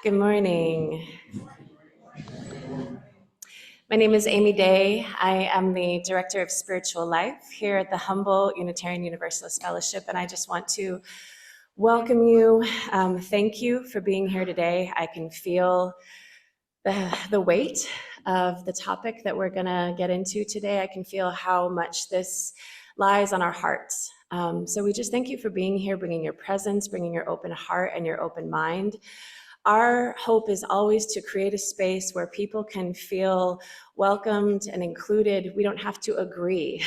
Good morning. My name is Amy Day. I am the Director of Spiritual Life here at the Humble Unitarian Universalist Fellowship, and I just want to welcome you. Thank you for being here today. I can feel the weight of the topic that we're going to get into today. I can feel how much this lies on our hearts. So we just thank you for being here, bringing your presence, bringing your open heart and your open mind. Our hope is always to create a space where people can feel welcomed and included. We don't have to agree.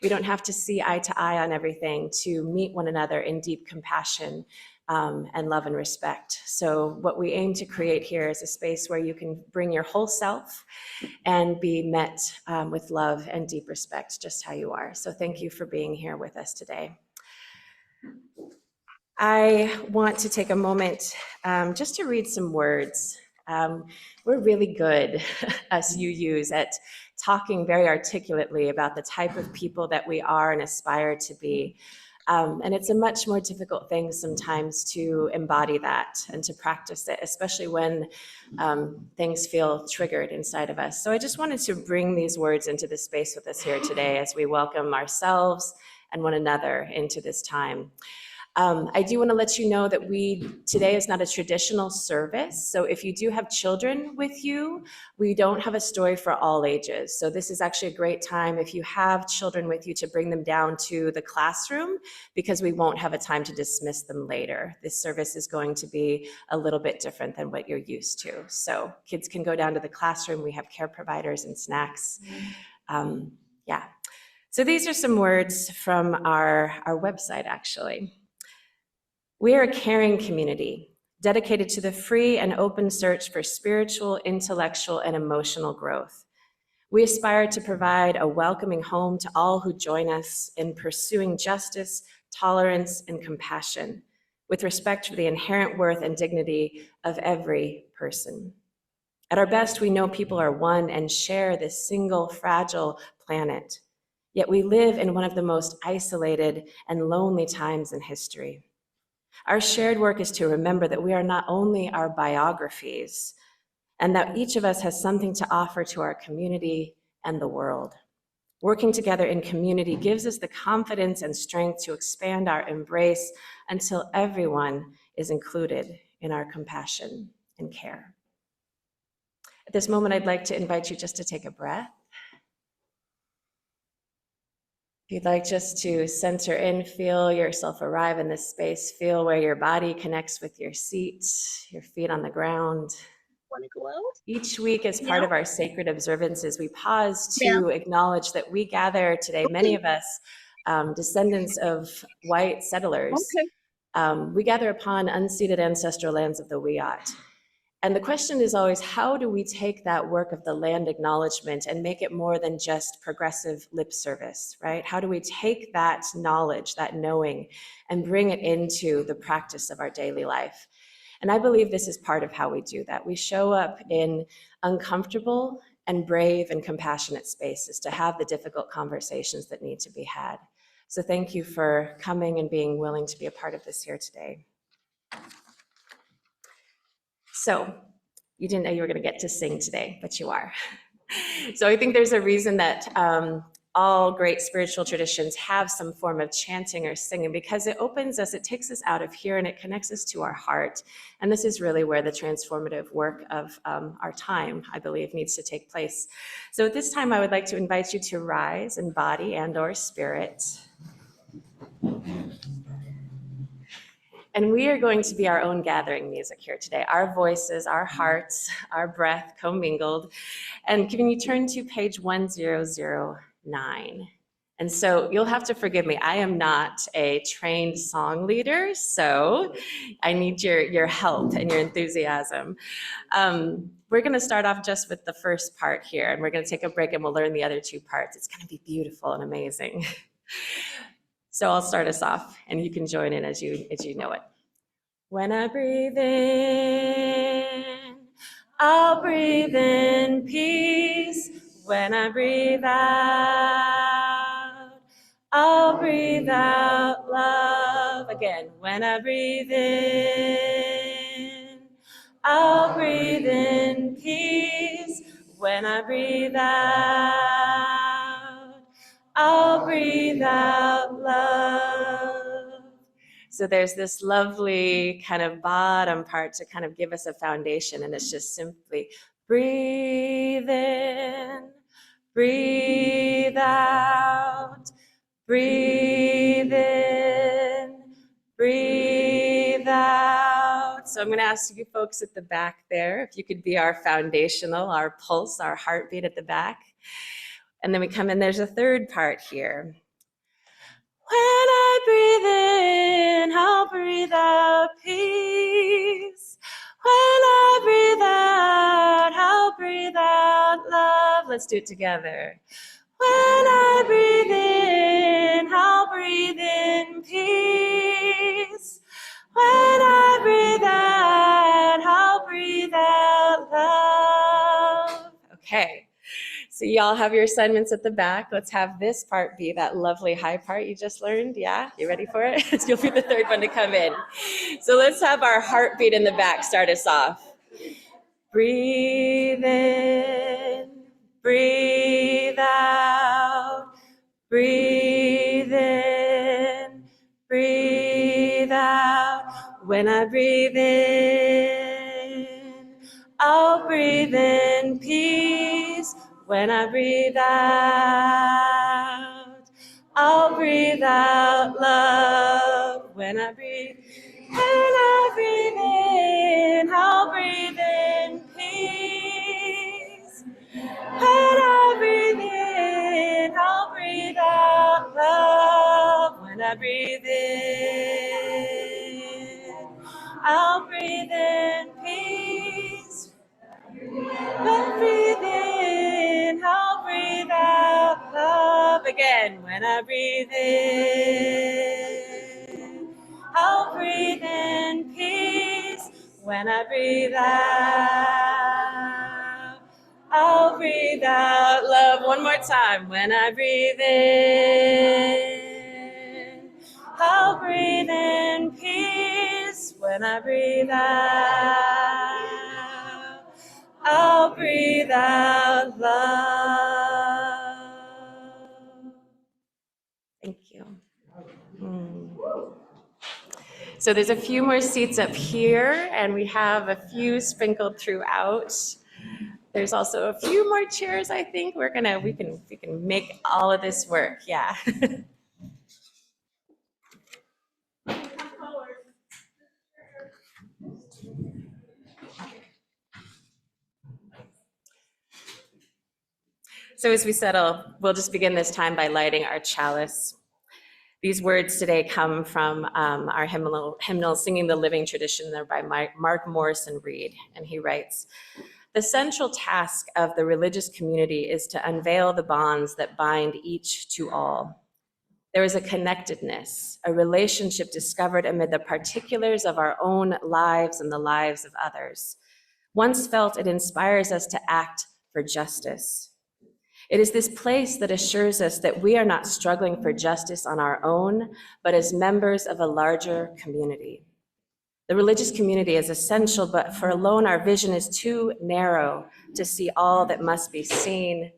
We don't have to see eye to eye on everything to meet one another in deep compassion and love and respect. So what we aim to create here is a space where you can bring your whole self and be met with love and deep respect, just how you are. So thank you for being here with us today. I want to take a moment just to read some words. We're really good, us UUs, at talking very articulately about the type of people that we are and aspire to be. And it's a much more difficult thing sometimes to embody that and to practice it, especially when things feel triggered inside of us. So I just wanted to bring these words into this space with us here today as we welcome ourselves and one another into this time. I do want to let you know that today is not a traditional service. So if you do have children with you, we don't have a story for all ages. So this is actually a great time if you have children with you to bring them down to the classroom, because we won't have a time to dismiss them later. This service is going to be a little bit different than what you're used to. So kids can go down to the classroom. We have care providers and snacks. Yeah. So these are some words from our website, actually. We are a caring community dedicated to the free and open search for spiritual, intellectual, and emotional growth. We aspire to provide a welcoming home to all who join us in pursuing justice, tolerance, and compassion, with respect for the inherent worth and dignity of every person. At our best, we know people are one and share this single, fragile planet. Yet we live in one of the most isolated and lonely times in history. Our shared work is to remember that we are not only our biographies, and that each of us has something to offer to our community and the world. Working together in community gives us the confidence and strength to expand our embrace until everyone is included in our compassion and care. At this moment, I'd like to invite you just to take a breath. If you'd like just to center in, feel yourself arrive in this space, feel where your body connects with your seat, your feet on the ground. Want to go out? Each week, as part of our sacred observances, we pause to acknowledge that we gather today, many of us, descendants of white settlers, we gather upon unceded ancestral lands of the Wiyot. And the question is always, how do we take that work of the land acknowledgement and make it more than just progressive lip service, right? How do we take that knowledge, that knowing, and bring it into the practice of our daily life? And I believe this is part of how we do that. We show up in uncomfortable and brave and compassionate spaces to have the difficult conversations that need to be had. So thank you for coming and being willing to be a part of this here today. So you didn't know you were going to get to sing today, but you are. So I think there's a reason that all great spiritual traditions have some form of chanting or singing, because it opens us, it takes us out of here and it connects us to our heart. And this is really where the transformative work of our time, I believe, needs to take place. So at this time, I would like to invite you to rise in body and or spirit. And we are going to be our own gathering music here today. Our voices, our hearts, our breath commingled. And can you turn to page 1009? And so you'll have to forgive me. I am not a trained song leader, so I need your help and your enthusiasm. We're going to start off just with the first part here, and we're going to take a break and we'll learn the other two parts. It's going to be beautiful and amazing. So I'll start us off, and you can join in as you know it. When I breathe in, I'll breathe in peace. When I breathe out, I'll breathe out love. Again, when I breathe in, I'll When I breathe out, I'll breathe out love. So there's this lovely kind of bottom part to kind of give us a foundation, and it's just simply breathe in, breathe out, breathe in, breathe out. So I'm going to ask you folks at the back there, if you could be our foundational, our pulse, our heartbeat at the back. And then we come in, there's a third part here. When I breathe in, I'll breathe out peace. When I breathe out, I'll breathe out love. Let's do it together. When I breathe in, I'll breathe in peace. When I breathe out, I'll breathe out love. Okay. So y'all have your assignments at the back. Let's have this part be that lovely high part you just learned. Yeah, you ready for it? You'll be the third one to come in. So let's have our heartbeat in the back start us off. Breathe in, breathe out, breathe in, breathe out. When I breathe in, I'll breathe in peace. When I breathe out, I'll breathe out love. When I breathe in, I'll breathe in peace. When I breathe in, I'll breathe out love. When I breathe in, I'll breathe in peace. When I breathe in, I'll breathe out love. Again, when I breathe in, I'll breathe in peace. When I breathe out, I'll breathe out love. One more time. When I breathe in, I'll breathe in peace. When I breathe out, I'll breathe out love. Thank you. So there's a few more seats up here, and we have a few sprinkled throughout. There's also a few more chairs, I think. We can make all of this work, yeah. So as we settle, we'll just begin this time by lighting our chalice. These words today come from our hymnal, Singing the Living Tradition, there by Mark Morrison Reed, and he writes, "The central task of the religious community is to unveil the bonds that bind each to all. There is a connectedness, a relationship discovered amid the particulars of our own lives and the lives of others. Once felt, it inspires us to act for justice. It is this place that assures us that we are not struggling for justice on our own, but as members of a larger community. The religious community is essential, but for alone our vision is too narrow to see all that must be seen,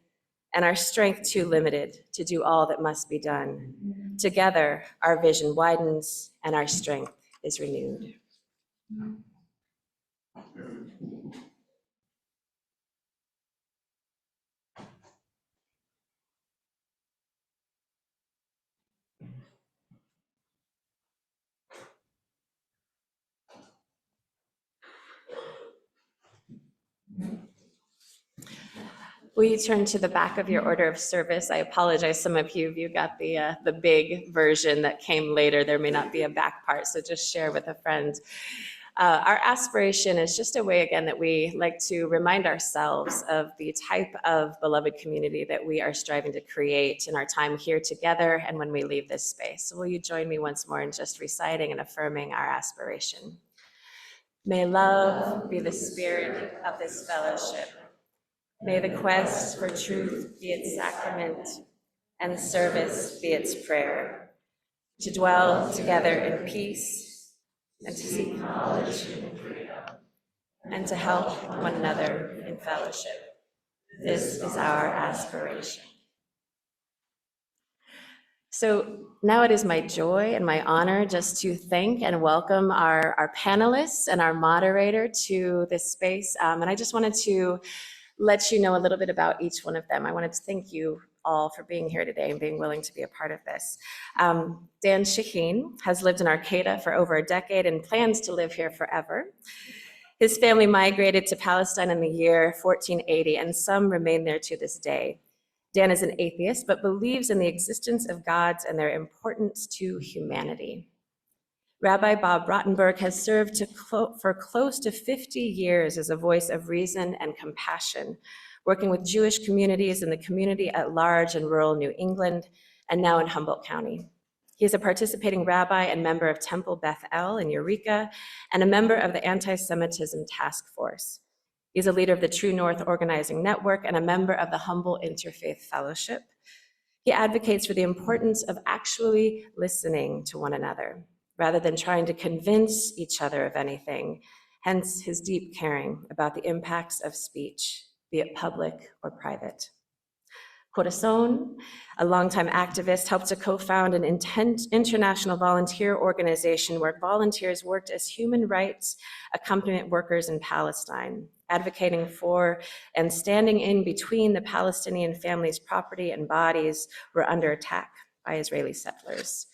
and our strength too limited to do all that must be done. Together, our vision widens and our strength is renewed." Will you turn to the back of your order of service? I apologize, some of you got the big version that came later. There may not be a back part, so just share with a friend. Our aspiration is just a way, again, that we like to remind ourselves of the type of beloved community that we are striving to create in our time here together and when we leave this space. So will you join me once more in just reciting and affirming our aspiration? May love be the spirit of this fellowship. May the quest for truth be its sacrament and service be its prayer, to dwell together in peace and to seek knowledge and freedom and to help one another in fellowship. This is our aspiration. So now it is my joy and my honor just to thank and welcome our panelists and our moderator to this space. And I just wanted to let you know a little bit about each one of them. I wanted to thank you all for being here today and being willing to be a part of this. Dan Shahin has lived in Arcata for over a decade and plans to live here forever. His family migrated to Palestine in the year 1480, and some remain there to this day. Dan is an atheist, but believes in the existence of gods and their importance to humanity. Rabbi Bob Rottenberg has served for close to 50 years as a voice of reason and compassion, working with Jewish communities and the community at large in rural New England and now in Humboldt County. He is a participating rabbi and member of Temple Beth El in Eureka and a member of the Anti-Semitism Task Force. He's a leader of the True North Organizing Network and a member of the Humboldt Interfaith Fellowship. He advocates for the importance of actually listening to one another, rather than trying to convince each other of anything, hence his deep caring about the impacts of speech, be it public or private. Corazon, a longtime activist, helped to co-found an international volunteer organization where volunteers worked as human rights accompaniment workers in Palestine, advocating for and standing in between the Palestinian families' property and bodies were under attack by Israeli settlers.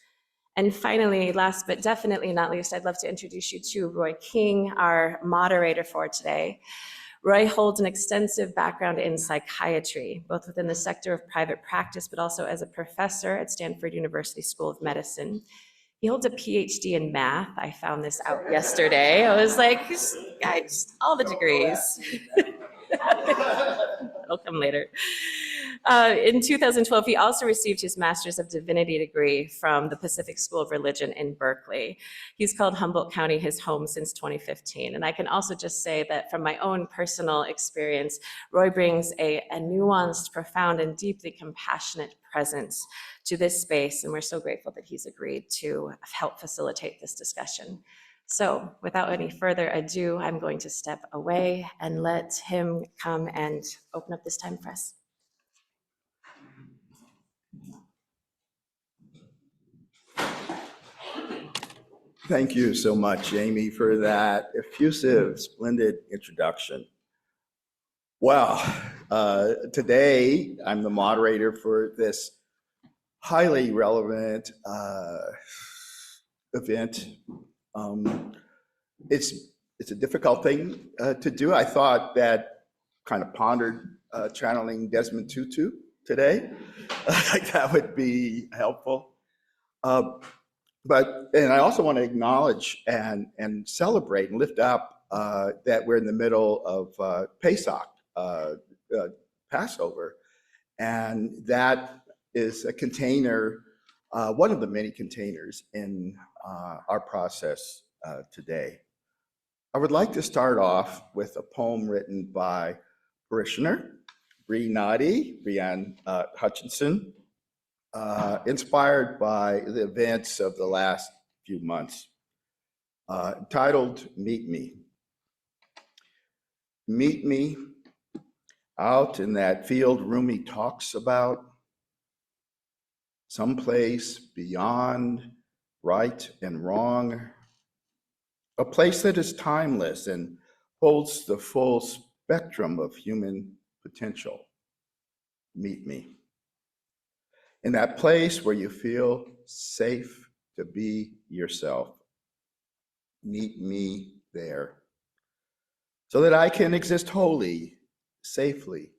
And finally, last but definitely not least, I'd love to introduce you to Roy King, our moderator for today. Roy holds an extensive background in psychiatry, both within the sector of private practice, but also as a professor at Stanford University School of Medicine. He holds a PhD in math. I found this out yesterday. I was like, guys, all the degrees. It'll come later. In 2012, he also received his Master's of Divinity degree from the Pacific School of Religion in Berkeley. He's called Humboldt County his home since 2015. And I can also just say that from my own personal experience, Roy brings a nuanced, profound, and deeply compassionate presence to this space. And we're so grateful that he's agreed to help facilitate this discussion. So without any further ado, I'm going to step away and let him come and open up this time for us. Thank you so much, Amy, for that effusive, splendid introduction. Well, today I'm the moderator for this highly relevant event. It's a difficult thing to do. I thought that kind of pondered channeling Desmond Tutu today. That would be helpful. And I also want to acknowledge and celebrate and lift up that we're in the middle of Pesach, Passover, and that is a container, one of the many containers in our process today. I would like to start off with a poem written by parishioner Brianne Hutchinson, inspired by the events of the last few months, entitled Meet Me. Meet me out in that field Rumi talks about, someplace beyond right and wrong, a place that is timeless and holds the full spectrum of human potential. Meet me. In that place where you feel safe to be yourself. Meet me there, so that I can exist wholly, safely,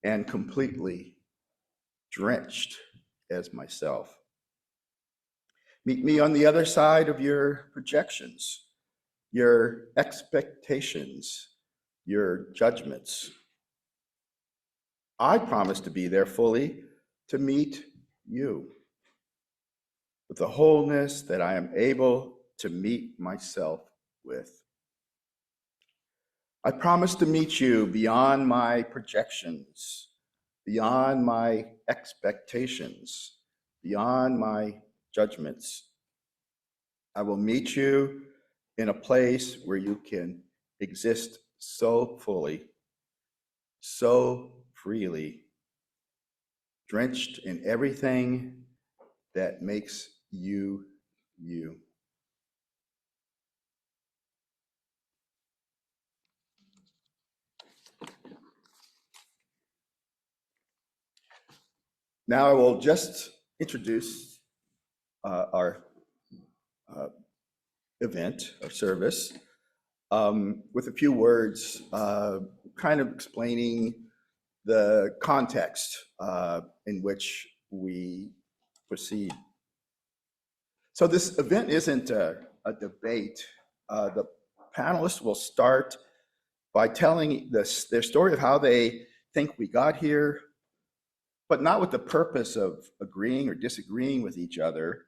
and completely drenched as myself. Meet me on the other side of your projections, your expectations, your judgments. I promise to be there fully to meet you with the wholeness that I am able to meet myself with. I promise to meet you beyond my projections, beyond my expectations, beyond my judgments. I will meet you in a place where you can exist so fully so freely, drenched in everything that makes you, you. Now I will just introduce our event or service with a few words, kind of explaining the context in which we proceed. So this event isn't a debate. The panelists will start by telling their story of how they think we got here, but not with the purpose of agreeing or disagreeing with each other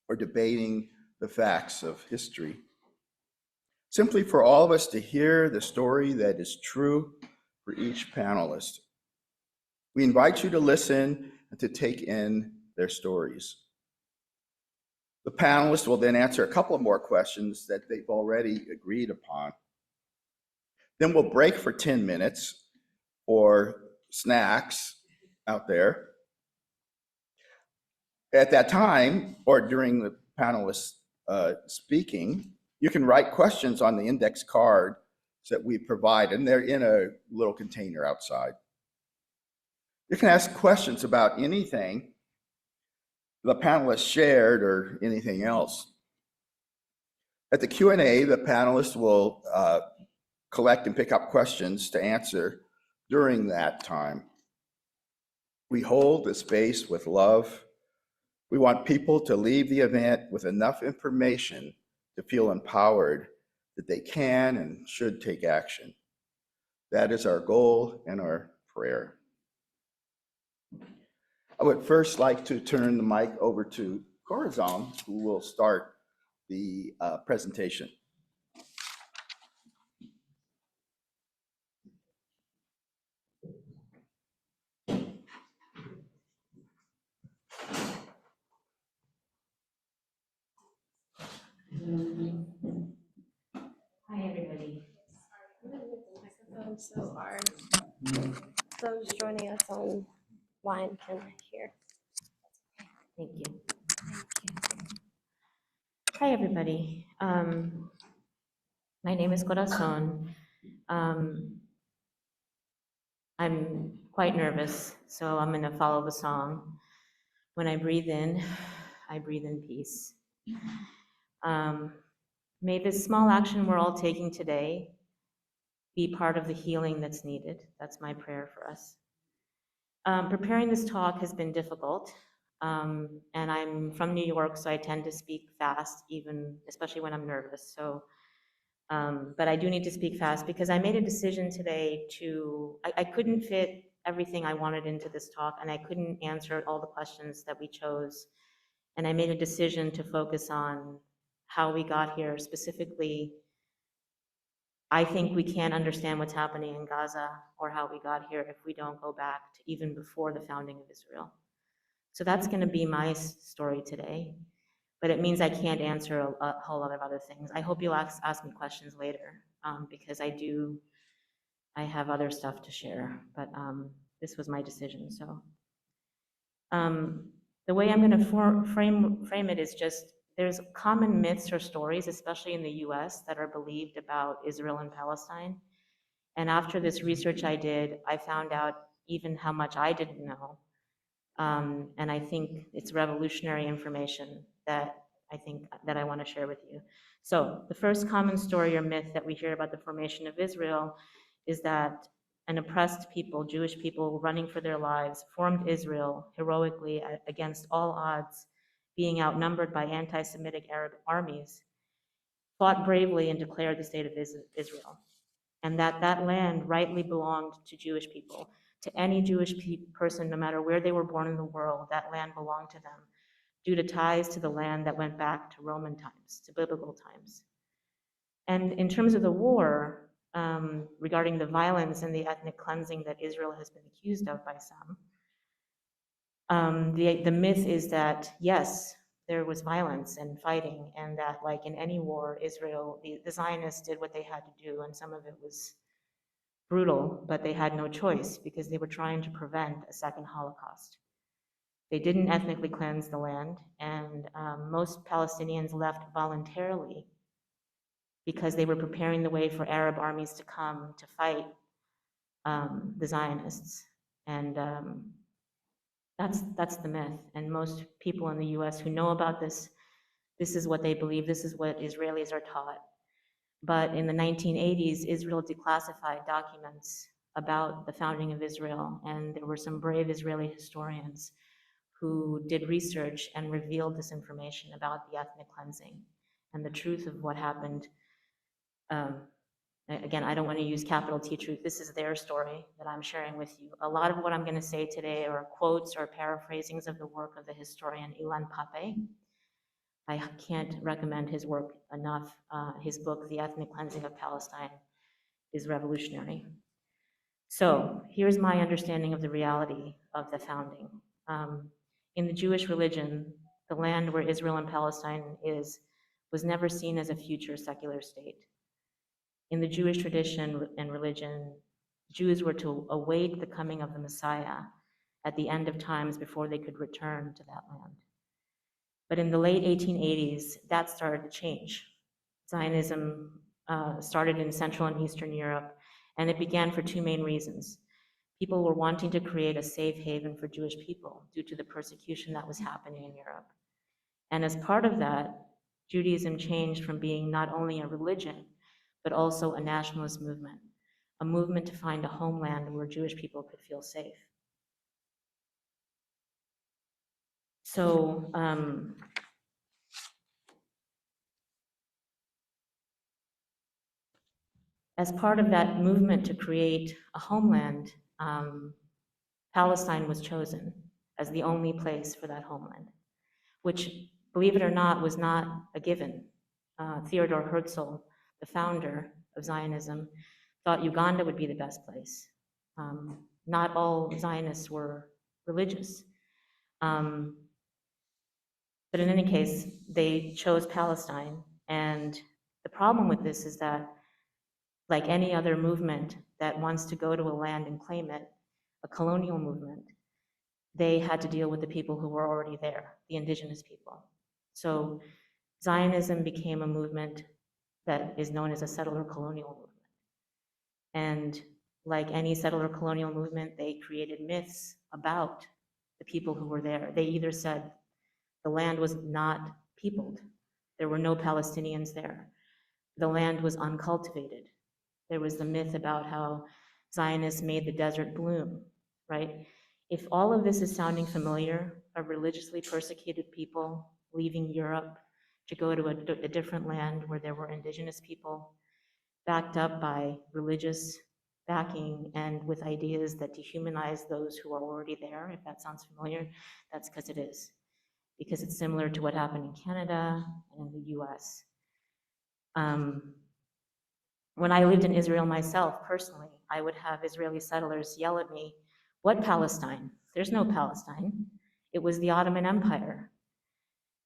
or debating the facts of history. Simply for all of us to hear the story that is true for each panelist. We invite you to listen and to take in their stories. The panelists will then answer a couple of more questions that they've already agreed upon. Then we'll break for 10 minutes for snacks out there. At that time, or during the panelists speaking, you can write questions on the index card that we provide, and they're in a little container outside. You can ask questions about anything the panelists shared or anything else. At the Q&A, the panelists will collect and pick up questions to answer during that time. We hold the space with love. We want people to leave the event with enough information to feel empowered that they can and should take action. That is our goal and our prayer. I would first like to turn the mic over to Corazon, who will start the presentation. Hi, everybody. So our those joining us online can hear. Thank you. Hi, everybody. My name is Corazon. I'm quite nervous, so I'm going to follow the song. When I breathe in peace. May this small action we're all taking today be part of the healing that's needed. That's my prayer for us. Preparing this talk has been difficult, and I'm from New York, so I tend to speak fast, especially when I'm nervous. So, but I do need to speak fast because I made a decision today I couldn't fit everything I wanted into this talk, and I couldn't answer all the questions that we chose. And I made a decision to focus on how we got here. Specifically, I think we can't understand what's happening in Gaza or how we got here if we don't go back to even before the founding of Israel. So that's going to be my story today, but it means I can't answer a whole lot of other things. I hope you'll ask me questions later, because I have other stuff to share, but this was my decision. So the way I'm going to frame it is just, there's common myths or stories, especially in the US, that are believed about Israel and Palestine. And after this research I did, I found out even how much I didn't know. And I think it's revolutionary information that I want to share with you. So the first common story or myth that we hear about the formation of Israel is that an oppressed people, Jewish people running for their lives, formed Israel heroically against all odds, being outnumbered by anti-Semitic Arab armies, fought bravely and declared the state of Israel. And that land rightly belonged to Jewish people. To any Jewish person, no matter where they were born in the world, that land belonged to them, due to ties to the land that went back to Roman times, to biblical times. And in terms of the war, regarding the violence and the ethnic cleansing that Israel has been accused of by some, the myth is that, yes, there was violence and fighting, and that, like in any war, Israel, the Zionists did what they had to do, and some of it was brutal, but they had no choice because they were trying to prevent a second Holocaust. They didn't ethnically cleanse the land, and most Palestinians left voluntarily because they were preparing the way for Arab armies to come to fight the Zionists. And that's the myth. And most people in the US who know about this, this is what they believe, this is what Israelis are taught. But in the 1980s, Israel declassified documents about the founding of Israel, and there were some brave Israeli historians who did research and revealed this information about the ethnic cleansing and the truth of what happened. Again, I don't want to use capital T truth. This is their story that I'm sharing with you. A lot of what I'm going to say today are quotes or paraphrasings of the work of the historian Ilan Pappé. I can't recommend his work enough. His book, The Ethnic Cleansing of Palestine, is revolutionary. So here's my understanding of the reality of the founding. In the Jewish religion, the land where Israel and Palestine is was never seen as a future secular state. In the Jewish tradition and religion, Jews were to await the coming of the Messiah at the end of times before they could return to that land. But in the late 1880s, that started to change. Zionism started in Central and Eastern Europe, and it began for two main reasons. People were wanting to create a safe haven for Jewish people due to the persecution that was happening in Europe. And as part of that, Judaism changed from being not only a religion, but also a nationalist movement, a movement to find a homeland where Jewish people could feel safe. So, as part of that movement to create a homeland, Palestine was chosen as the only place for that homeland, which, believe it or not, was not a given. Theodor Herzl, the founder of Zionism, thought Uganda would be the best place. Not all Zionists were religious. But in any case, they chose Palestine. And the problem with this is that, like any other movement that wants to go to a land and claim it, a colonial movement, they had to deal with the people who were already there, the indigenous people. So Zionism became a movement that is known as a settler colonial movement. And like any settler colonial movement, they created myths about the people who were there. They either said the land was not peopled, there were no Palestinians there, the land was uncultivated. There was the myth about how Zionists made the desert bloom, right? If all of this is sounding familiar, a religiously persecuted people leaving Europe to go to a different land where there were indigenous people, backed up by religious backing and with ideas that dehumanize those who are already there, if that sounds familiar, that's because it is. Because it's similar to what happened in Canada and in the US. When I lived in Israel myself, personally, I would have Israeli settlers yell at me, "What Palestine? There's no Palestine. It was the Ottoman Empire."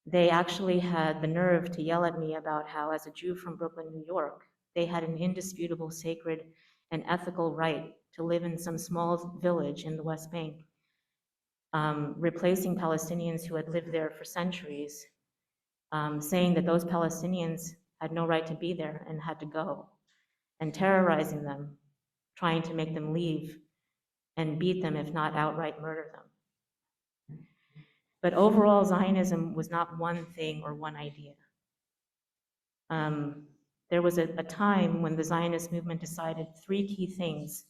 They actually had the nerve to yell at me about how, as a Jew from Brooklyn, New York, they had an indisputable sacred and ethical right to live in some small village in the West Bank, replacing Palestinians who had lived there for centuries, saying that those Palestinians had no right to be there and had to go, and terrorizing them, trying to make them leave and beat them, if not outright murder them. But overall, Zionism was not one thing or one idea. There was a time when the Zionist movement decided three key things,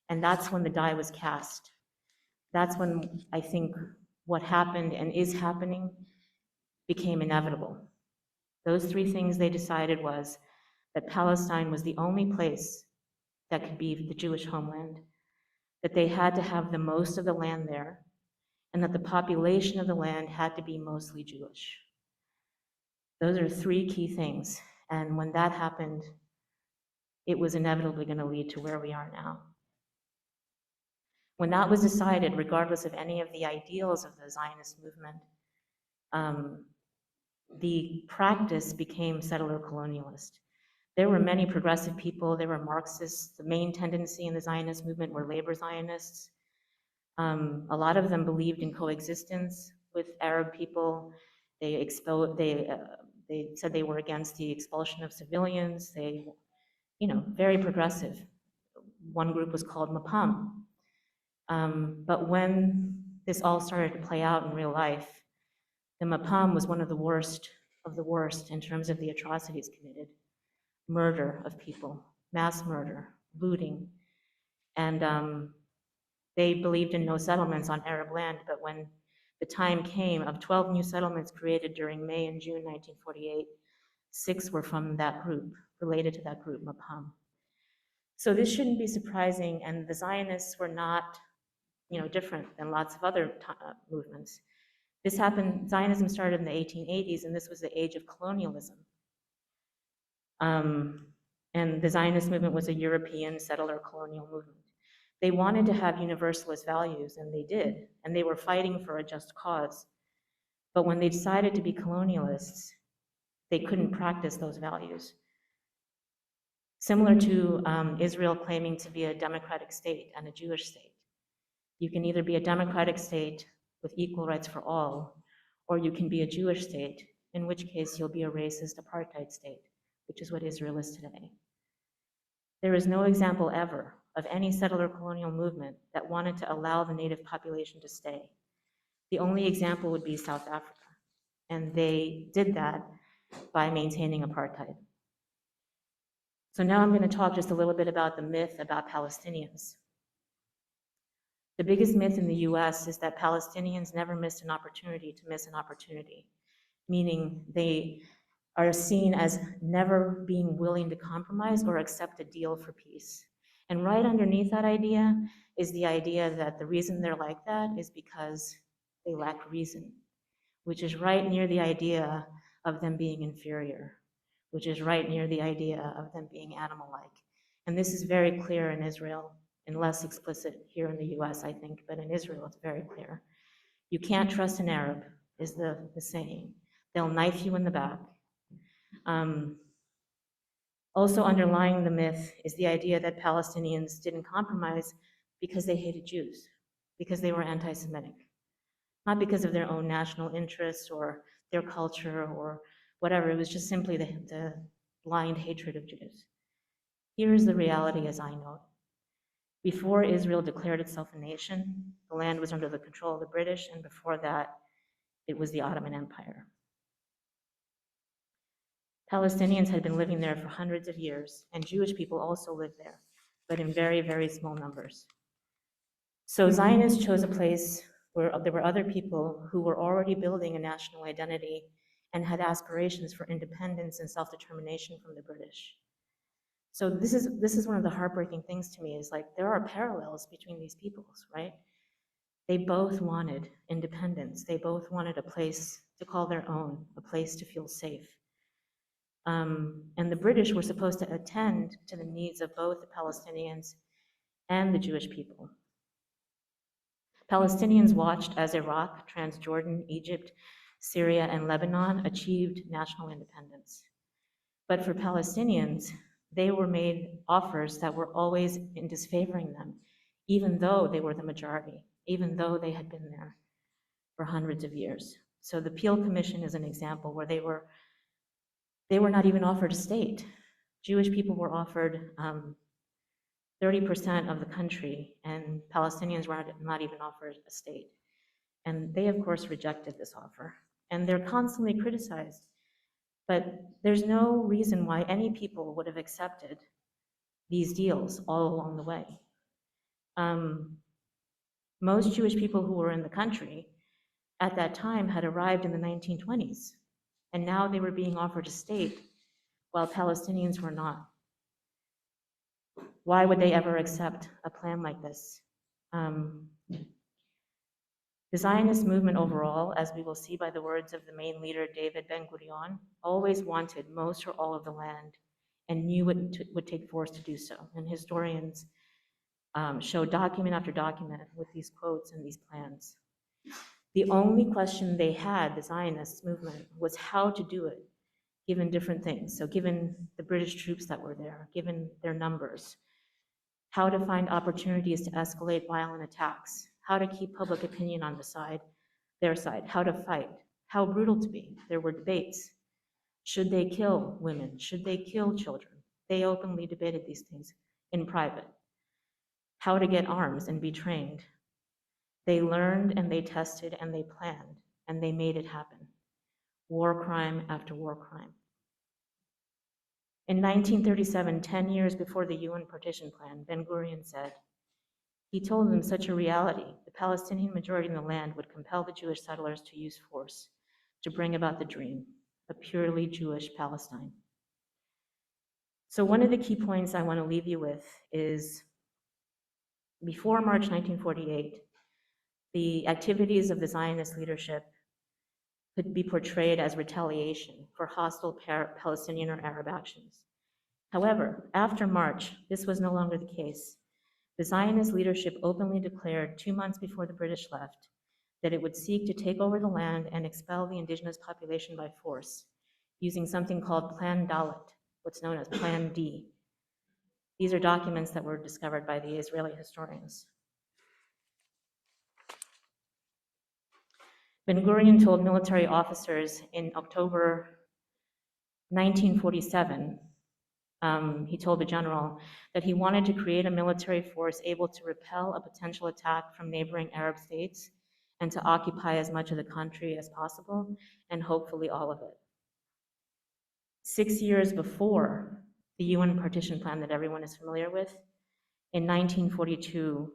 and that's when the die was cast. That's when I think what happened and is happening became inevitable. Those three things they decided was that Palestine was the only place that could be the Jewish homeland, that they had to have the most of the land there, and that the population of the land had to be mostly Jewish. Those are three key things. And when that happened, it was inevitably going to lead to where we are now. When that was decided, regardless of any of the ideals of the Zionist movement, the practice became settler colonialist. There were many progressive people, there were Marxists. The main tendency in the Zionist movement were labor Zionists. A lot of them believed in coexistence with Arab people. They said they were against the expulsion of civilians. They, very progressive. One group was called Mapam. But when this all started to play out in real life, the Mapam was one of the worst in terms of the atrocities committed. Murder of people, mass murder, looting. And they believed in no settlements on Arab land, but when the time came of 12 new settlements created during May and June 1948, 6 were from that group, related to that group, Mapam. So this shouldn't be surprising, and the Zionists were not, different than lots of other movements. This happened, Zionism started in the 1880s, and this was the age of colonialism. And the Zionist movement was a European settler colonial movement. They wanted to have universalist values, and they did, and they were fighting for a just cause. But when they decided to be colonialists, they couldn't practice those values. Similar to Israel claiming to be a democratic state and a Jewish state. You can either be a democratic state with equal rights for all, or you can be a Jewish state, in which case you'll be a racist apartheid state, which is what Israel is today. There is no example ever of any settler colonial movement that wanted to allow the native population to stay. The only example would be South Africa, and they did that by maintaining apartheid. So now I'm going to talk just a little bit about the myth about Palestinians. The biggest myth in the US is that Palestinians never missed an opportunity to miss an opportunity, meaning they are seen as never being willing to compromise or accept a deal for peace. And right underneath that idea is the idea that the reason they're like that is because they lack reason, which is right near the idea of them being inferior, which is right near the idea of them being animal-like. And this is very clear in Israel, and less explicit here in the US, I think, but in Israel it's very clear. You can't trust an Arab, is the saying. They'll knife you in the back. Also underlying the myth is the idea that Palestinians didn't compromise because they hated Jews, because they were anti-Semitic, not because of their own national interests or their culture or whatever. It was just simply the blind hatred of Jews. Here is the reality as I know it. Before Israel declared itself a nation, the land was under the control of the British, and before that, it was the Ottoman Empire. Palestinians had been living there for hundreds of years, and Jewish people also lived there, but in very, very small numbers. So Zionists chose a place where there were other people who were already building a national identity and had aspirations for independence and self-determination from the British. So this is one of the heartbreaking things to me, is like there are parallels between these peoples, right? They both wanted independence. They both wanted a place to call their own, a place to feel safe. And the British were supposed to attend to the needs of both the Palestinians and the Jewish people. Palestinians watched as Iraq, Transjordan, Egypt, Syria, and Lebanon achieved national independence. But for Palestinians, they were made offers that were always in disfavoring them, even though they were the majority, even though they had been there for hundreds of years. So the Peel Commission is an example where they were not even offered a state. Jewish people were offered 30% of the country, and Palestinians were not even offered a state. And they, of course, rejected this offer. And they're constantly criticized. But there's no reason why any people would have accepted these deals all along the way. Most Jewish people who were in the country at that time had arrived in the 1920s, and now they were being offered a state while Palestinians were not. Why would they ever accept a plan like this? The Zionist movement overall, as we will see by the words of the main leader, David Ben-Gurion, always wanted most or all of the land and knew it would take force to do so. And historians show document after document with these quotes and these plans. The only question they had, the Zionist movement, was how to do it, given different things. So given the British troops that were there, given their numbers, how to find opportunities to escalate violent attacks, how to keep public opinion on their side, how to fight, how brutal to be. There were debates. Should they kill women? Should they kill children? They openly debated these things in private. How to get arms and be trained. They learned and they tested and they planned and they made it happen. War crime after war crime. In 1937, 10 years before the UN partition plan, Ben-Gurion said, he told them such a reality, the Palestinian majority in the land would compel the Jewish settlers to use force to bring about the dream, a purely Jewish Palestine. So one of the key points I want to leave you with is, before March 1948, the activities of the Zionist leadership could be portrayed as retaliation for hostile Palestinian or Arab actions. However, after March, this was no longer the case. The Zionist leadership openly declared 2 months before the British left that it would seek to take over the land and expel the indigenous population by force, using something called Plan Dalet, what's known as Plan D. These are documents that were discovered by the Israeli historians. Ben-Gurion told military officers in October 1947, he told the general that he wanted to create a military force able to repel a potential attack from neighboring Arab states and to occupy as much of the country as possible, and hopefully all of it. 6 years before the UN partition plan that everyone is familiar with, in 1942,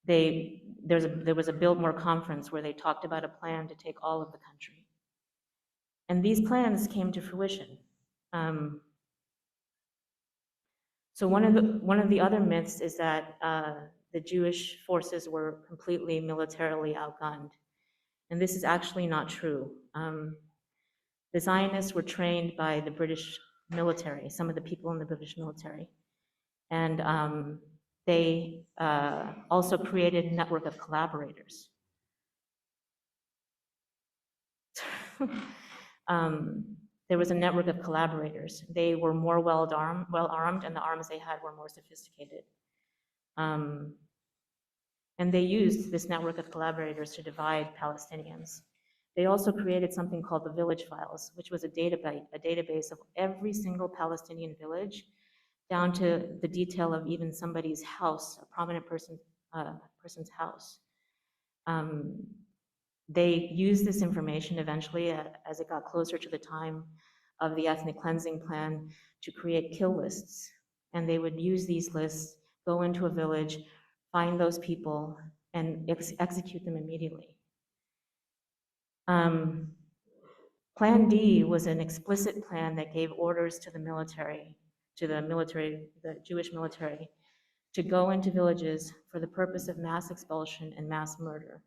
there was a Biltmore conference where they talked about a plan to take all of the country. And these plans came to fruition. So one of the other myths is that the Jewish forces were completely militarily outgunned. And this is actually not true. The Zionists were trained by the British military, some of the people in the British military. And they also created a network of collaborators. There was a network of collaborators. They were more well armed, and the arms they had were more sophisticated. And they used this network of collaborators to divide Palestinians. They also created something called the Village Files, which was a database of every single Palestinian village, down to the detail of even somebody's house, a prominent person's house. They used this information eventually, as it got closer to the time of the ethnic cleansing plan, to create kill lists. And they would use these lists, go into a village, find those people, and execute them immediately. Plan D was an explicit plan that gave orders to the military, the Jewish military, to go into villages for the purpose of mass expulsion and mass murder.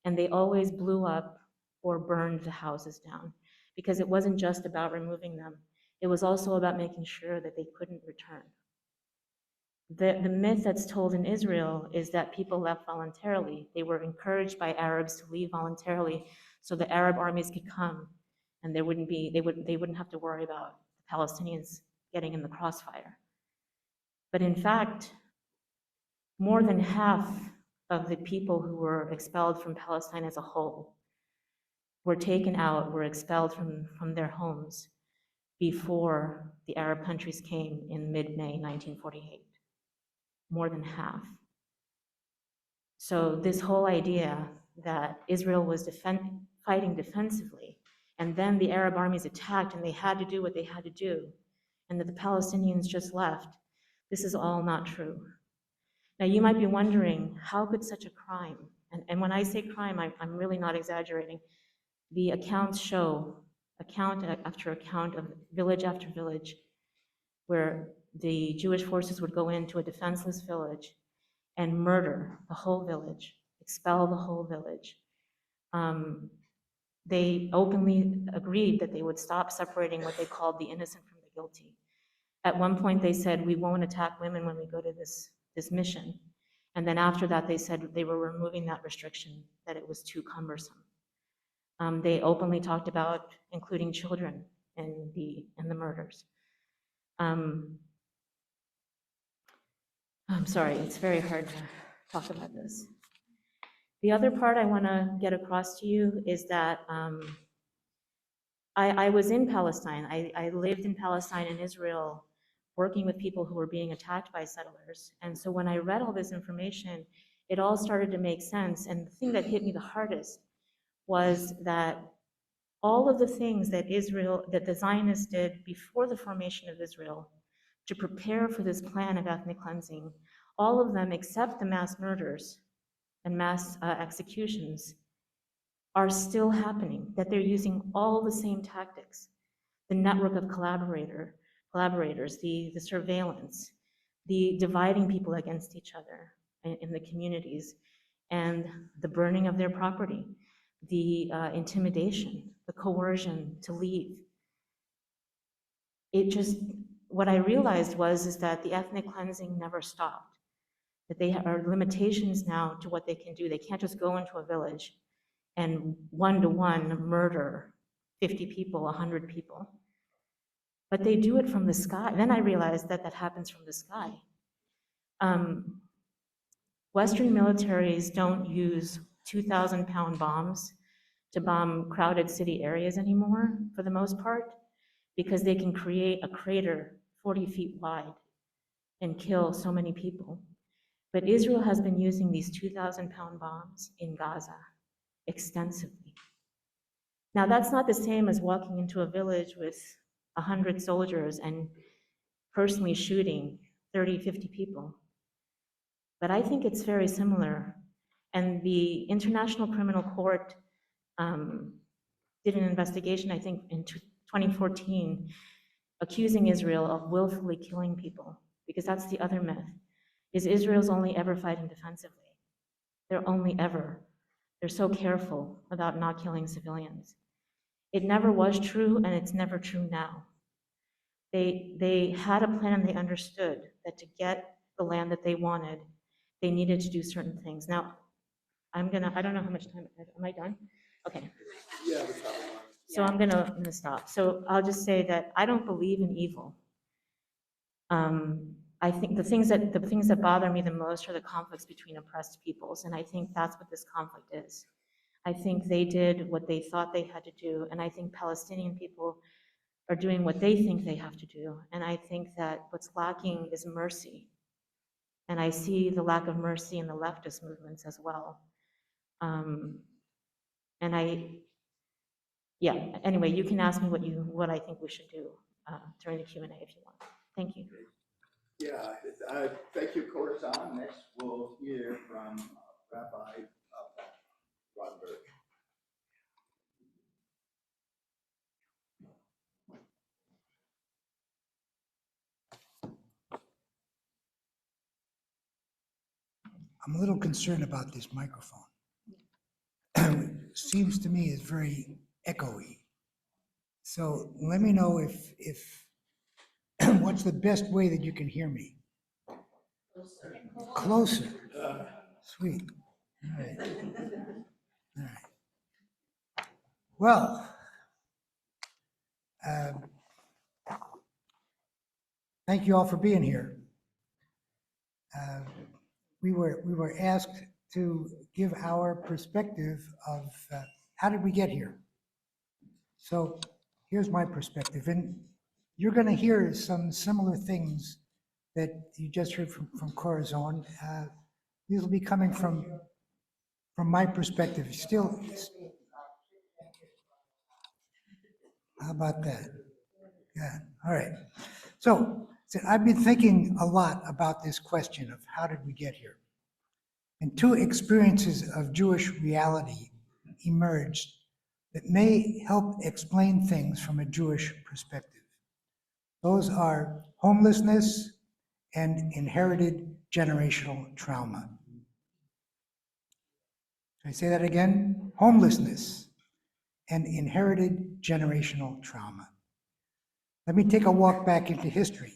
And they always blew up or burned the houses down, because it wasn't just about removing them. It was also about making sure that they couldn't return. The myth that's told in Israel is that people left voluntarily. They were encouraged by Arabs to leave voluntarily so the Arab armies could come, and they wouldn't have to worry about the Palestinians getting in the crossfire. But in fact, more than half of the people who were expelled from Palestine as a whole were taken out, were expelled from their homes before the Arab countries came in mid-May 1948. More than half. So this whole idea that Israel was fighting defensively, and then the Arab armies attacked and they had to do what they had to do, and that the Palestinians just left, this is all not true. Now you might be wondering, how could such a crime, and when I say crime, I'm really not exaggerating. The accounts show, account after account of village after village, where the Jewish forces would go into a defenseless village and murder the whole village, expel the whole village. They openly agreed that they would stop separating what they called the innocent from the guilty. At one point they said, we won't attack women when we go to this mission. And then after that they said they were removing that restriction, that it was too cumbersome. They openly talked about including children in the murders. I'm sorry, it's very hard to talk about this. The other part I want to get across to you is that I was in Palestine. I lived in Palestine and Israel, working with people who were being attacked by settlers. And so when I read all this information, it all started to make sense. And the thing that hit me the hardest was that all of the things that the Zionists did before the formation of Israel to prepare for this plan of ethnic cleansing, all of them except the mass murders and mass executions are still happening, that they're using all the same tactics, the network of collaborators, the surveillance, the dividing people against each other in the communities, and the burning of their property, the intimidation, the coercion to leave. What I realized is that the ethnic cleansing never stopped, that they are limitations now to what they can do. They can't just go into a village and one-to-one murder 50 people, 100 people. But they do it from the sky. Then I realized that that happens from the sky. Western militaries don't use 2,000-pound bombs to bomb crowded city areas anymore, for the most part, because they can create a crater 40 feet wide and kill so many people. But Israel has been using these 2,000-pound bombs in Gaza extensively. Now, that's not the same as walking into a village with 100 soldiers and personally shooting 30, 50 people. But I think it's very similar. And the International Criminal Court did an investigation, I think, in 2014, accusing Israel of willfully killing people, because that's the other myth, is Israel's only ever fighting defensively. They're only ever. They're so careful about not killing civilians. It never was true, and it's never true now. They had a plan, and they understood that to get the land that they wanted, they needed to do certain things. Now, I don't know how much time, am I done? Okay. Yeah. So I'm gonna stop. So I'll just say that I don't believe in evil. I think the things that bother me the most are the conflicts between oppressed peoples, and I think that's what this conflict is. I think they did what they thought they had to do, and I think Palestinian people are doing what they think they have to do, and I think that what's lacking is mercy. And I see the lack of mercy in the leftist movements as well. Anyway, you can ask me what I think we should do during the Q&A if you want. Thank you. Yeah, thank you, Corazon. Next, we'll hear from Rabbi Bob Rottenberg. I'm a little concerned about this microphone. Seems to me it's very echoey. So let me know if what's the best way that you can hear me? Closer. Sweet. All right. All right. Well, thank you all for being here. We were asked to give our perspective of how did we get here. So here's my perspective, and you're going to hear some similar things that you just heard from Corazon. These will be coming from my perspective. Still, how about that? Yeah. All right. So I've been thinking a lot about this question of how did we get here, and two experiences of Jewish reality emerged that may help explain things from a Jewish perspective. Those are homelessness and inherited generational trauma. Can I say that again? Homelessness and inherited generational trauma. Let me take a walk back into history.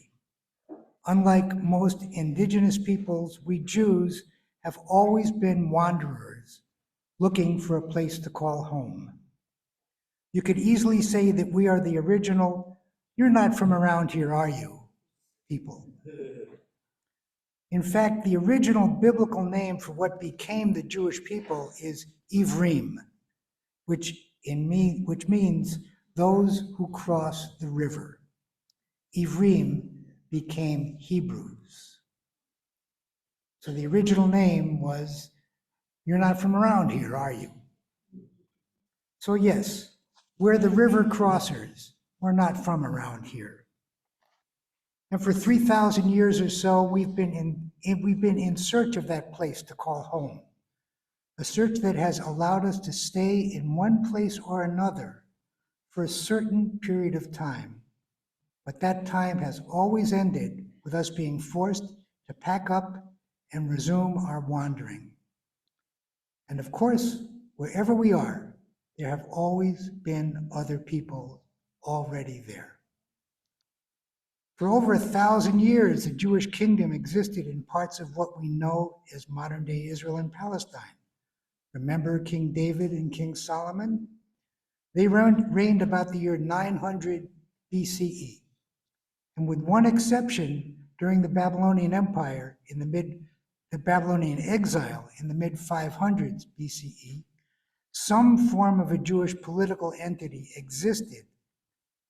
Unlike most indigenous peoples, we Jews have always been wanderers looking for a place to call home. You could easily say that we are the original, "You're not from around here, are you?" people. In fact, the original biblical name for what became the Jewish people is Ivrim, which means those who cross the river. Ivrim became Hebrews. So the original name was, "You're not from around here, are you?" So yes, we're the river crossers. We're not from around here. And for 3,000 years or so, we've been in search of that place to call home. A search that has allowed us to stay in one place or another for a certain period of time. But that time has always ended with us being forced to pack up and resume our wandering. And of course, wherever we are, there have always been other people already there. For over 1,000 years, the Jewish kingdom existed in parts of what we know as modern-day Israel and Palestine. Remember King David and King Solomon? They reigned about the year 900 BCE. And with one exception, during the Babylonian Empire, the Babylonian exile in the mid-500s BCE, some form of a Jewish political entity existed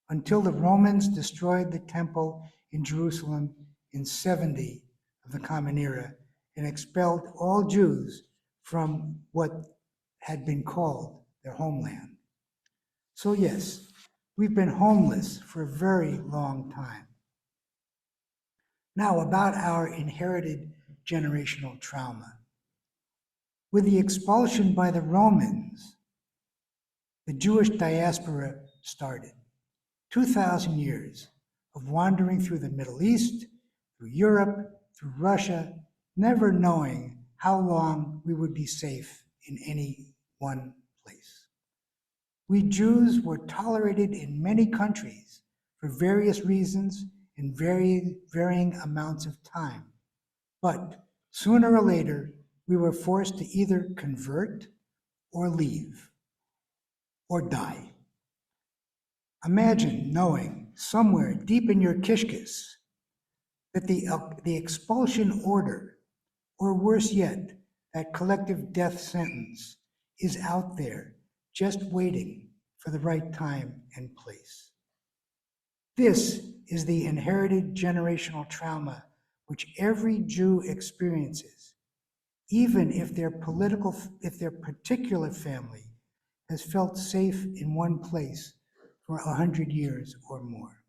until the Romans destroyed the temple in Jerusalem in 70 of the Common Era and expelled all Jews from what had been called their homeland. So yes, we've been homeless for a very long time. Now, about our inherited generational trauma. With the expulsion by the Romans, the Jewish diaspora started. 2,000 years of wandering through the Middle East, through Europe, through Russia, never knowing how long we would be safe in any one place. We Jews were tolerated in many countries for various reasons in varying amounts of time. But sooner or later, we were forced to either convert or leave or die. Imagine knowing somewhere deep in your kishkis that the expulsion order, or worse yet, that collective death sentence, is out there just waiting for the right time and place. This is the inherited generational trauma which every Jew experiences, even if their particular family has felt safe in one place for 100 years or more.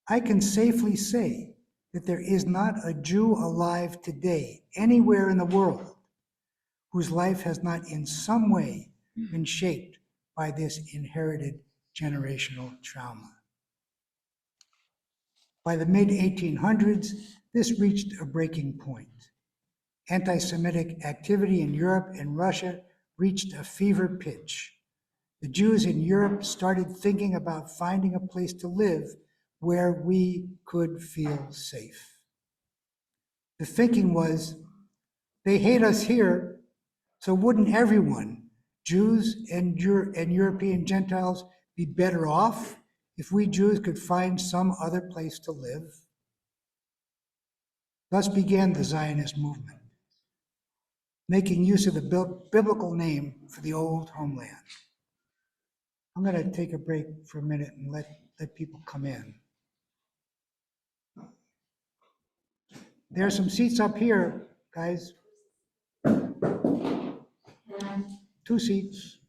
I can safely say that there is not a Jew alive today, anywhere in the world, whose life has not in some way been shaped by this inherited generational trauma. By the mid-1800s, this reached a breaking point. Anti-Semitic activity in Europe and Russia reached a fever pitch. The Jews in Europe started thinking about finding a place to live where we could feel safe. The thinking was, they hate us here, so wouldn't everyone, Jews and European Gentiles, be better off if we Jews could find some other place to live? Thus began the Zionist movement, making use of the biblical name for the old homeland. I'm going to take a break for a minute and let people come in. There are some seats up here, guys. 2 seats,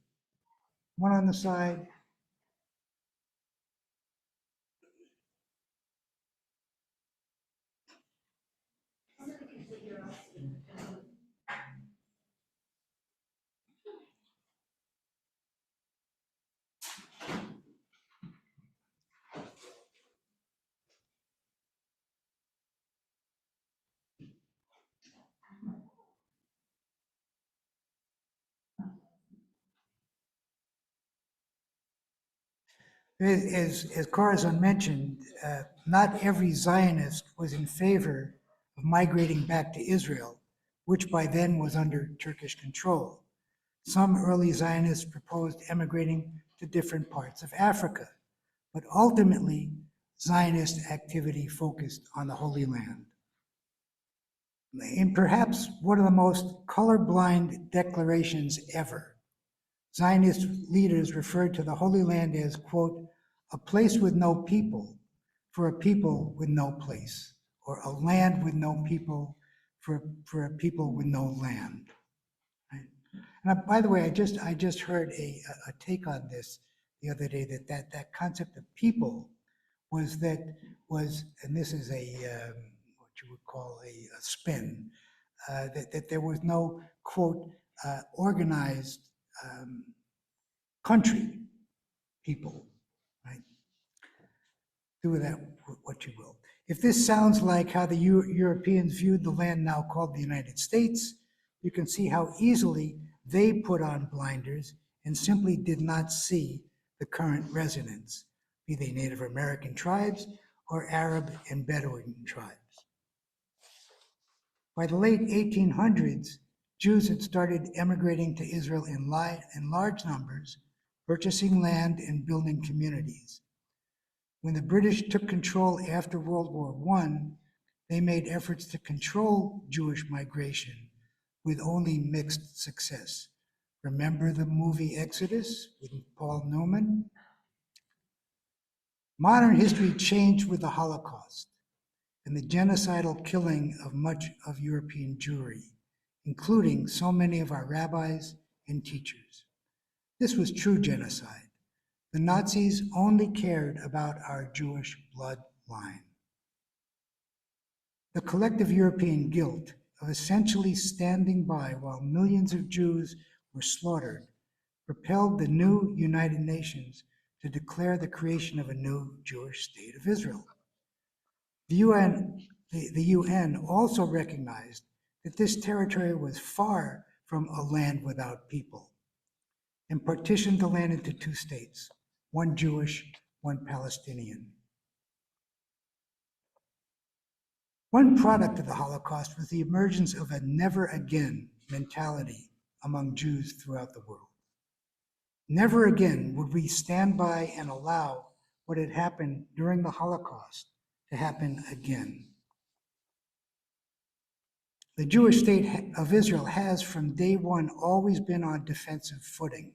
one on the side. As Corazon mentioned, not every Zionist was in favor of migrating back to Israel, which by then was under Turkish control. Some early Zionists proposed emigrating to to different parts of Africa. But ultimately, Zionist activity focused on the Holy Land. In perhaps one of the most colorblind declarations ever, Zionist leaders referred to the Holy Land as, quote, a place with no people for a people with no place, or a land with no people for a people with no land. Right? And by the way, I just heard a take on this the other day, that concept of people was, and this is what you would call a spin, that there was no, quote, organized country people, right? Do with that what you will. If this sounds like how the Europeans viewed the land now called the United States, you can see how easily they put on blinders and simply did not see the current residents, be they Native American tribes or Arab and Bedouin tribes. By the late 1800s, Jews had started emigrating to Israel in large numbers, purchasing land and building communities. When the British took control after World War I, they made efforts to control Jewish migration with only mixed success. Remember the movie Exodus with Paul Newman? Modern history changed with the Holocaust and the genocidal killing of much of European Jewry, including so many of our rabbis and teachers. This was true genocide. The Nazis only cared about our Jewish bloodline. The collective European guilt of essentially standing by while millions of Jews were slaughtered propelled the new United Nations to declare the creation of a new Jewish state of Israel. The UN also recognized that this territory was far from a land without people and partitioned the land into two states, one Jewish, one Palestinian. One product of the Holocaust was the emergence of a never again mentality among Jews throughout the world. Never again would we stand by and allow what had happened during the Holocaust to happen again. The Jewish state of Israel has from day one always been on defensive footing,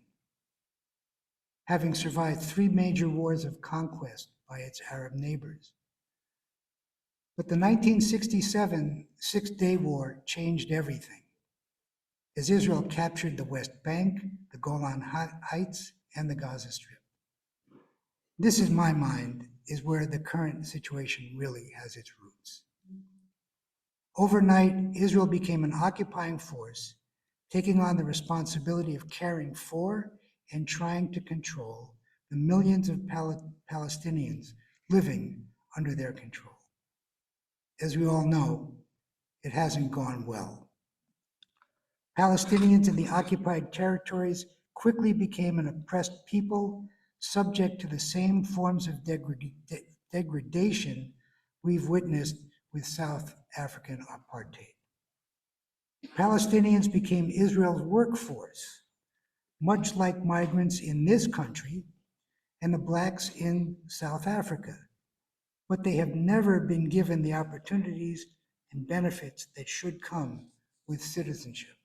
having survived 3 major wars of conquest by its Arab neighbors. But the 1967 Six-Day War changed everything, as Israel captured the West Bank, the Golan Heights, and the Gaza Strip. This, in my mind, is where the current situation really has its roots. Overnight, Israel became an occupying force, taking on the responsibility of caring for and trying to control the millions of Palestinians living under their control. As we all know, it hasn't gone well. Palestinians in the occupied territories quickly became an oppressed people, subject to the same forms of degradation we've witnessed with South African apartheid. Palestinians became Israel's workforce, much like migrants in this country and the blacks in South Africa, but they have never been given the opportunities and benefits that should come with citizenship.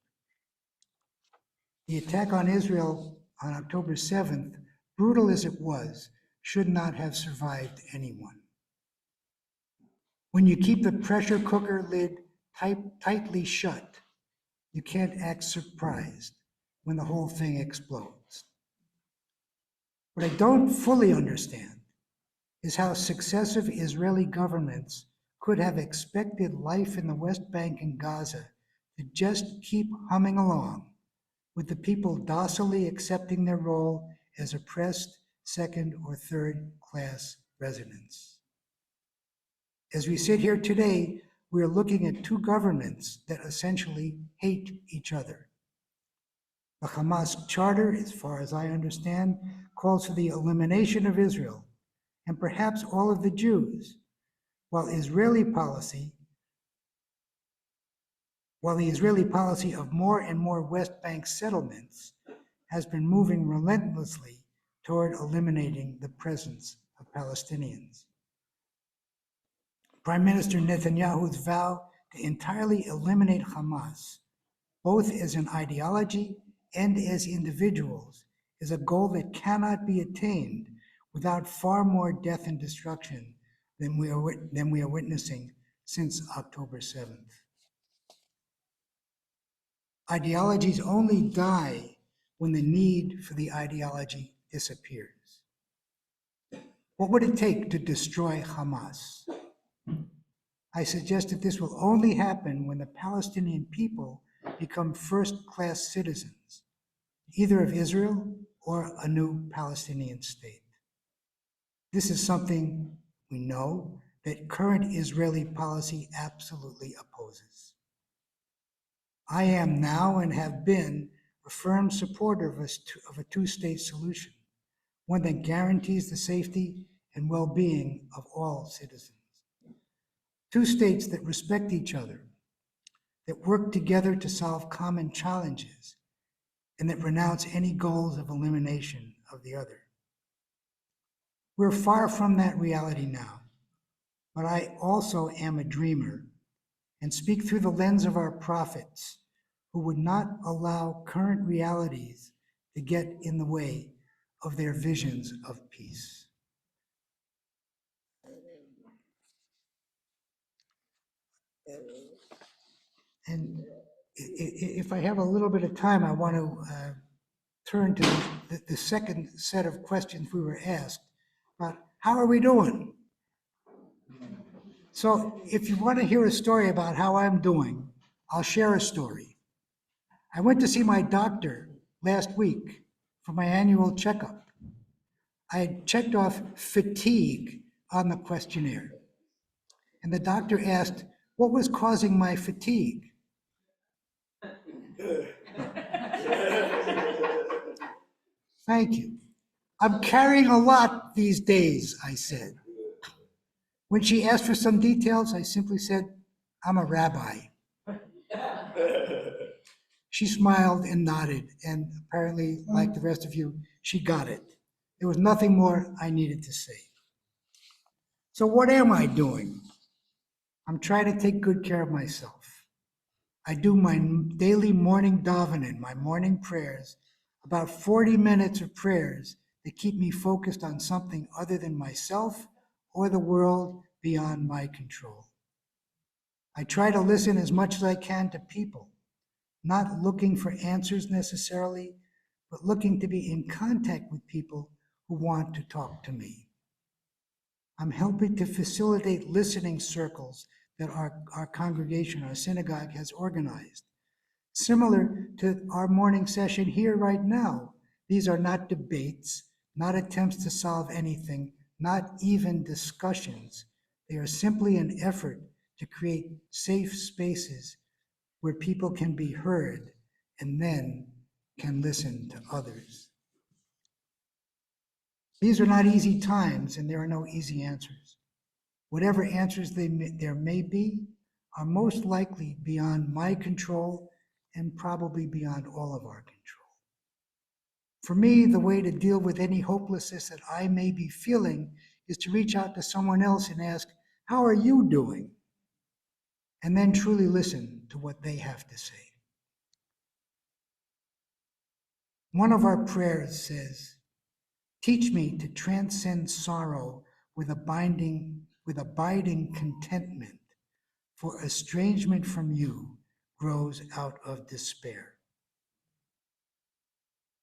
The attack on Israel on October 7th, brutal as it was, should not have survived anyone. When you keep the pressure cooker lid tightly shut, you can't act surprised when the whole thing explodes. What I don't fully understand is how successive Israeli governments could have expected life in the West Bank and Gaza to just keep humming along, with the people docilely accepting their role as oppressed second or third class residents. As we sit here today, we are looking at 2 governments that essentially hate each other. The Hamas charter, as far as I understand, calls for the elimination of Israel and perhaps all of the Jews, while the Israeli policy of more and more West Bank settlements has been moving relentlessly toward eliminating the presence of Palestinians. Prime Minister Netanyahu's vow to entirely eliminate Hamas, both as an ideology and as individuals, is a goal that cannot be attained without far more death and destruction than we are witnessing since October 7th. Ideologies only die when the need for the ideology disappears. What would it take to destroy Hamas? I suggest that this will only happen when the Palestinian people become first-class citizens, either of Israel or a new Palestinian state. This is something we know that current Israeli policy absolutely opposes. I am now and have been a firm supporter of a two-state solution, one that guarantees the safety and well-being of all citizens. Two states that respect each other, that work together to solve common challenges, and that renounce any goals of elimination of the other. We're far from that reality now, but I also am a dreamer and speak through the lens of our prophets, who would not allow current realities to get in the way of their visions of peace. And if I have a little bit of time, I want to turn to the second set of questions we were asked about how are we doing? So if you want to hear a story about how I'm doing, I'll share a story. I went to see my doctor last week for my annual checkup. I had checked off fatigue on the questionnaire. And the doctor asked, what was causing my fatigue? Thank you. I'm carrying a lot these days, I said. When she asked for some details, I simply said, I'm a rabbi. She smiled and nodded, and apparently, like the rest of you, she got it. There was nothing more I needed to say. So what am I doing? I'm trying to take good care of myself. I do my daily morning davening, my morning prayers, about 40 minutes of prayers that keep me focused on something other than myself or the world beyond my control. I try to listen as much as I can to people, not looking for answers necessarily, but looking to be in contact with people who want to talk to me. I'm helping to facilitate listening circles that our congregation, our synagogue has organized. Similar to our morning session here right now, these are not debates, not attempts to solve anything, not even discussions. They are simply an effort to create safe spaces where people can be heard and then can listen to others. These are not easy times, and there are no easy answers. Whatever answers there may be are most likely beyond my control and probably beyond all of our control. For me, the way to deal with any hopelessness that I may be feeling is to reach out to someone else and ask, how are you doing? And then truly listen to what they have to say. One of our prayers says, teach me to transcend sorrow with abiding contentment, for estrangement from you grows out of despair.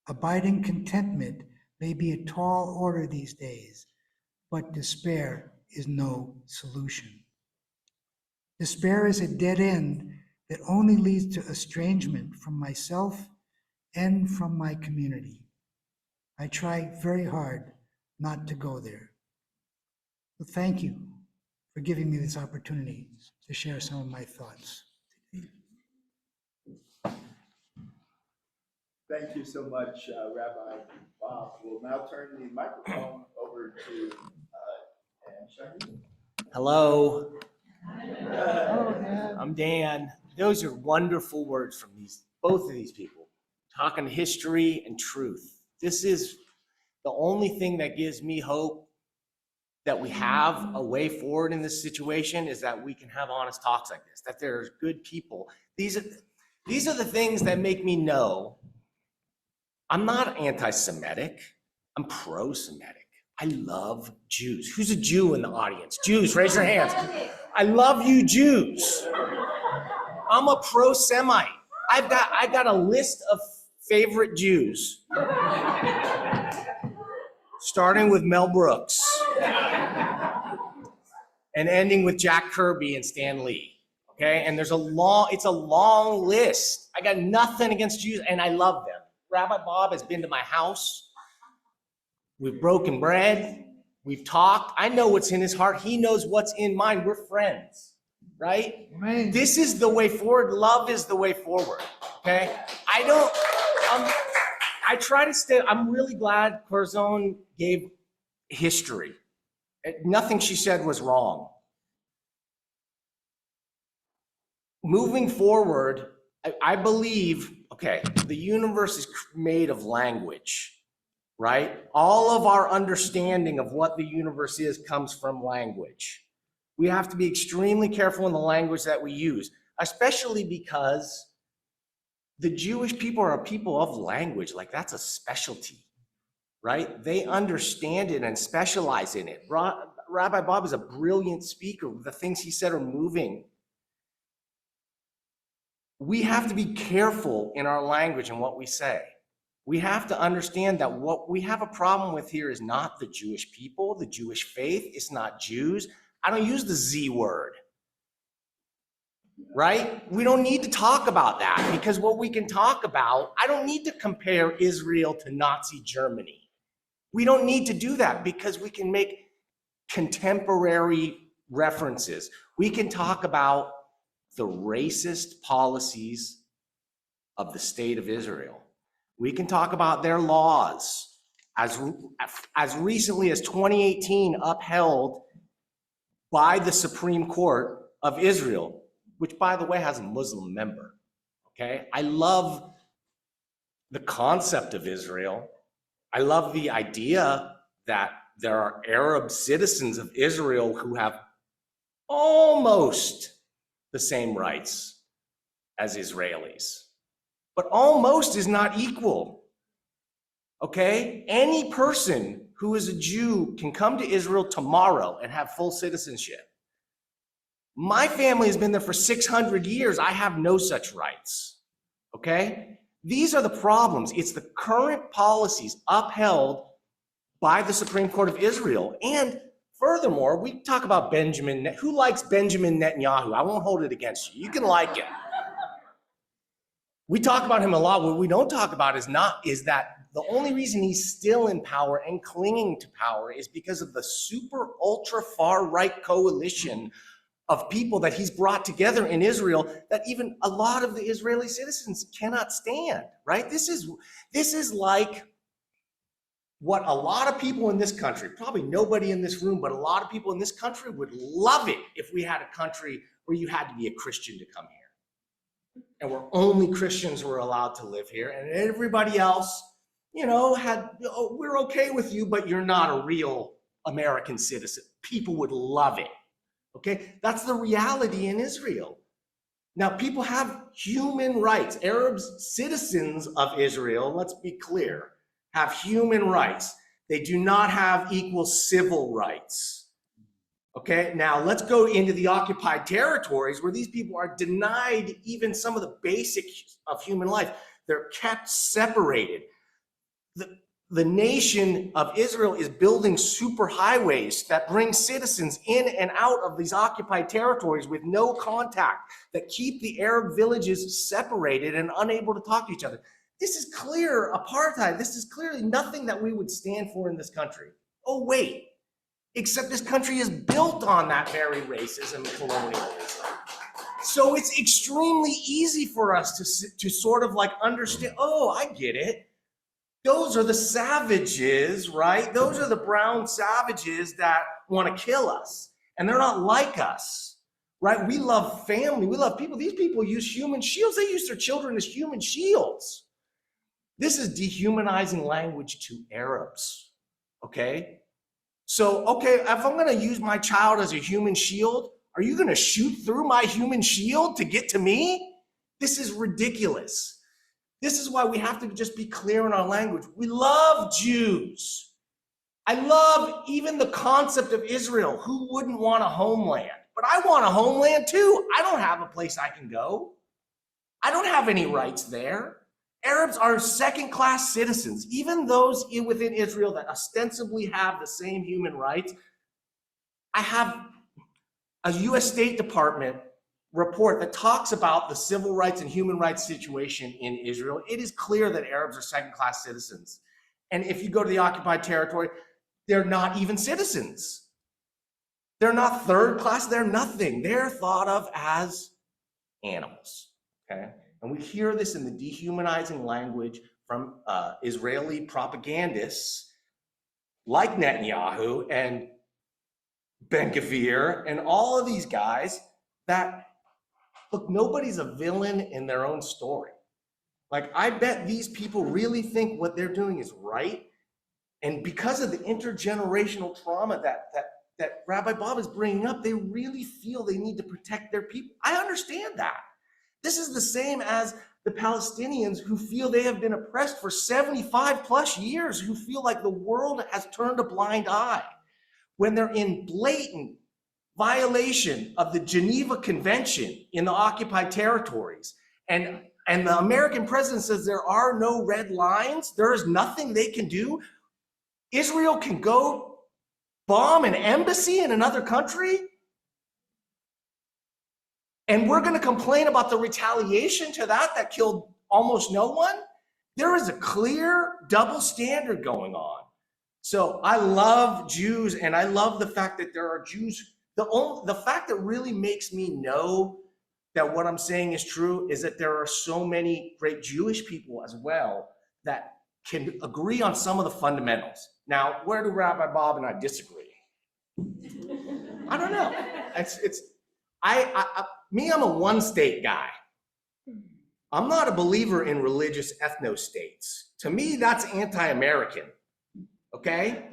Abiding contentment may be a tall order these days, but despair is no solution. Despair is a dead end that only leads to estrangement from myself and from my community. I try very hard not to go there. So thank you for giving me this opportunity to share some of my thoughts. Thank you so much, Rabbi Bob. We'll now turn the microphone over to Shahin. Hello. I'm Dan. Those are wonderful words from both of these people, talking history and truth. This is the only thing that gives me hope that we have a way forward in this situation is that we can have honest talks like this, that there's good people. These are the things that make me know I'm not anti-Semitic. I'm pro-Semitic. I love Jews. Who's a Jew in the audience? Jews, raise your hands. I love you Jews. I'm a pro-Semite. I got a list of favorite Jews, starting with Mel Brooks and ending with Jack Kirby and Stan Lee. Okay, and it's a long list. I got nothing against Jews, and I love them. Rabbi Bob has been to my house. We've broken bread. We've talked. I know what's in his heart. He knows what's in mine. We're friends, right? Right. This is the way forward. Love is the way forward, okay? I try to stay, I'm really glad Corazon gave history. Nothing she said was wrong. Moving forward, I believe, okay, the universe is made of language, right? All of our understanding of what the universe is comes from language. We have to be extremely careful in the language that we use, especially because the Jewish people are a people of language. Like, that's a specialty, right? They understand it and specialize in it. Rabbi Bob is a brilliant speaker. The things he said are moving. We have to be careful in our language and what we say. We have to understand that what we have a problem with here is not the Jewish people, the Jewish faith. It's not Jews. I don't use the Z word, right? We don't need to talk about that, because what we can talk about, I don't need to compare Israel to Nazi Germany. We don't need to do that, because we can make contemporary references. We can talk about the racist policies of the state of Israel. We can talk about their laws as recently as 2018 upheld by the Supreme Court of Israel, which, by the way, has a Muslim member, okay? I love the concept of Israel. I love the idea that there are Arab citizens of Israel who have almost the same rights as Israelis. But almost is not equal, okay? Any person who is a Jew can come to Israel tomorrow and have full citizenship. My family has been there for 600 years. I have no such rights, okay? These are the problems. It's the current policies upheld by the Supreme Court of Israel. And furthermore, we talk about who likes Benjamin Netanyahu? I won't hold it against you. You can like it. We talk about him a lot. What we don't talk about is that the only reason he's still in power and clinging to power is because of the super ultra far right coalition of people that he's brought together in Israel that even a lot of the Israeli citizens cannot stand, right? This is like what a lot of people in this country, probably nobody in this room, but a lot of people in this country would love it if we had a country where you had to be a Christian to come here. And where only Christians were allowed to live here, and everybody else, we're okay with you, but you're not a real American citizen. People would love it, okay? That's the reality in Israel. Now, people have human rights. Arabs, citizens of Israel, let's be clear, have human rights. They do not have equal civil rights. Okay, now let's go into the occupied territories where these people are denied even some of the basics of human life. They're kept separated. The nation of Israel is building super highways that bring citizens in and out of these occupied territories with no contact, that keep the Arab villages separated and unable to talk to each other. This is clear apartheid. This is clearly nothing that we would stand for in this country. Oh, wait. Except this country is built on that very racism and colonialism. So it's extremely easy for us to sort of like understand, oh, I get it. Those are the savages, right? Those are the brown savages that want to kill us. And they're not like us, right? We love family. We love people. These people use human shields. They use their children as human shields. This is dehumanizing language to Arabs. okay? So, okay, if I'm gonna use my child as a human shield, are you gonna shoot through my human shield to get to me? This is ridiculous. This is why we have to just be clear in our language. We love Jews. I love even the concept of Israel. Who wouldn't want a homeland? But I want a homeland too. I don't have a place I can go. I don't have any rights there. Arabs are second-class citizens. Even those within Israel that ostensibly have the same human rights. I have a US State Department report that talks about the civil rights and human rights situation in Israel. It is clear that Arabs are second-class citizens. And if you go to the occupied territory, they're not even citizens. They're not third class, they're nothing. They're thought of as animals, okay? And we hear this in the dehumanizing language from Israeli propagandists like Netanyahu and Ben-Gvir and all of these guys that, look, nobody's a villain in their own story. Like, I bet these people really think what they're doing is right. And because of the intergenerational trauma that Rabbi Bob is bringing up, they really feel they need to protect their people. I understand that. This is the same as the Palestinians who feel they have been oppressed for 75 plus years, who feel like the world has turned a blind eye when they're in blatant violation of the Geneva Convention in the occupied territories. And the American president says there are no red lines. There is nothing they can do. Israel can go bomb an embassy in another country? And we're going to complain about the retaliation to that killed almost no one? There is a clear double standard going on. So I love Jews, and I love the fact that there are Jews. The fact that really makes me know that what I'm saying is true is that there are so many great Jewish people as well that can agree on some of the fundamentals. Now, where do Rabbi Bob and I disagree? I don't know. I'm a one-state guy. I'm not a believer in religious ethno-states. To me, that's anti-American. Okay?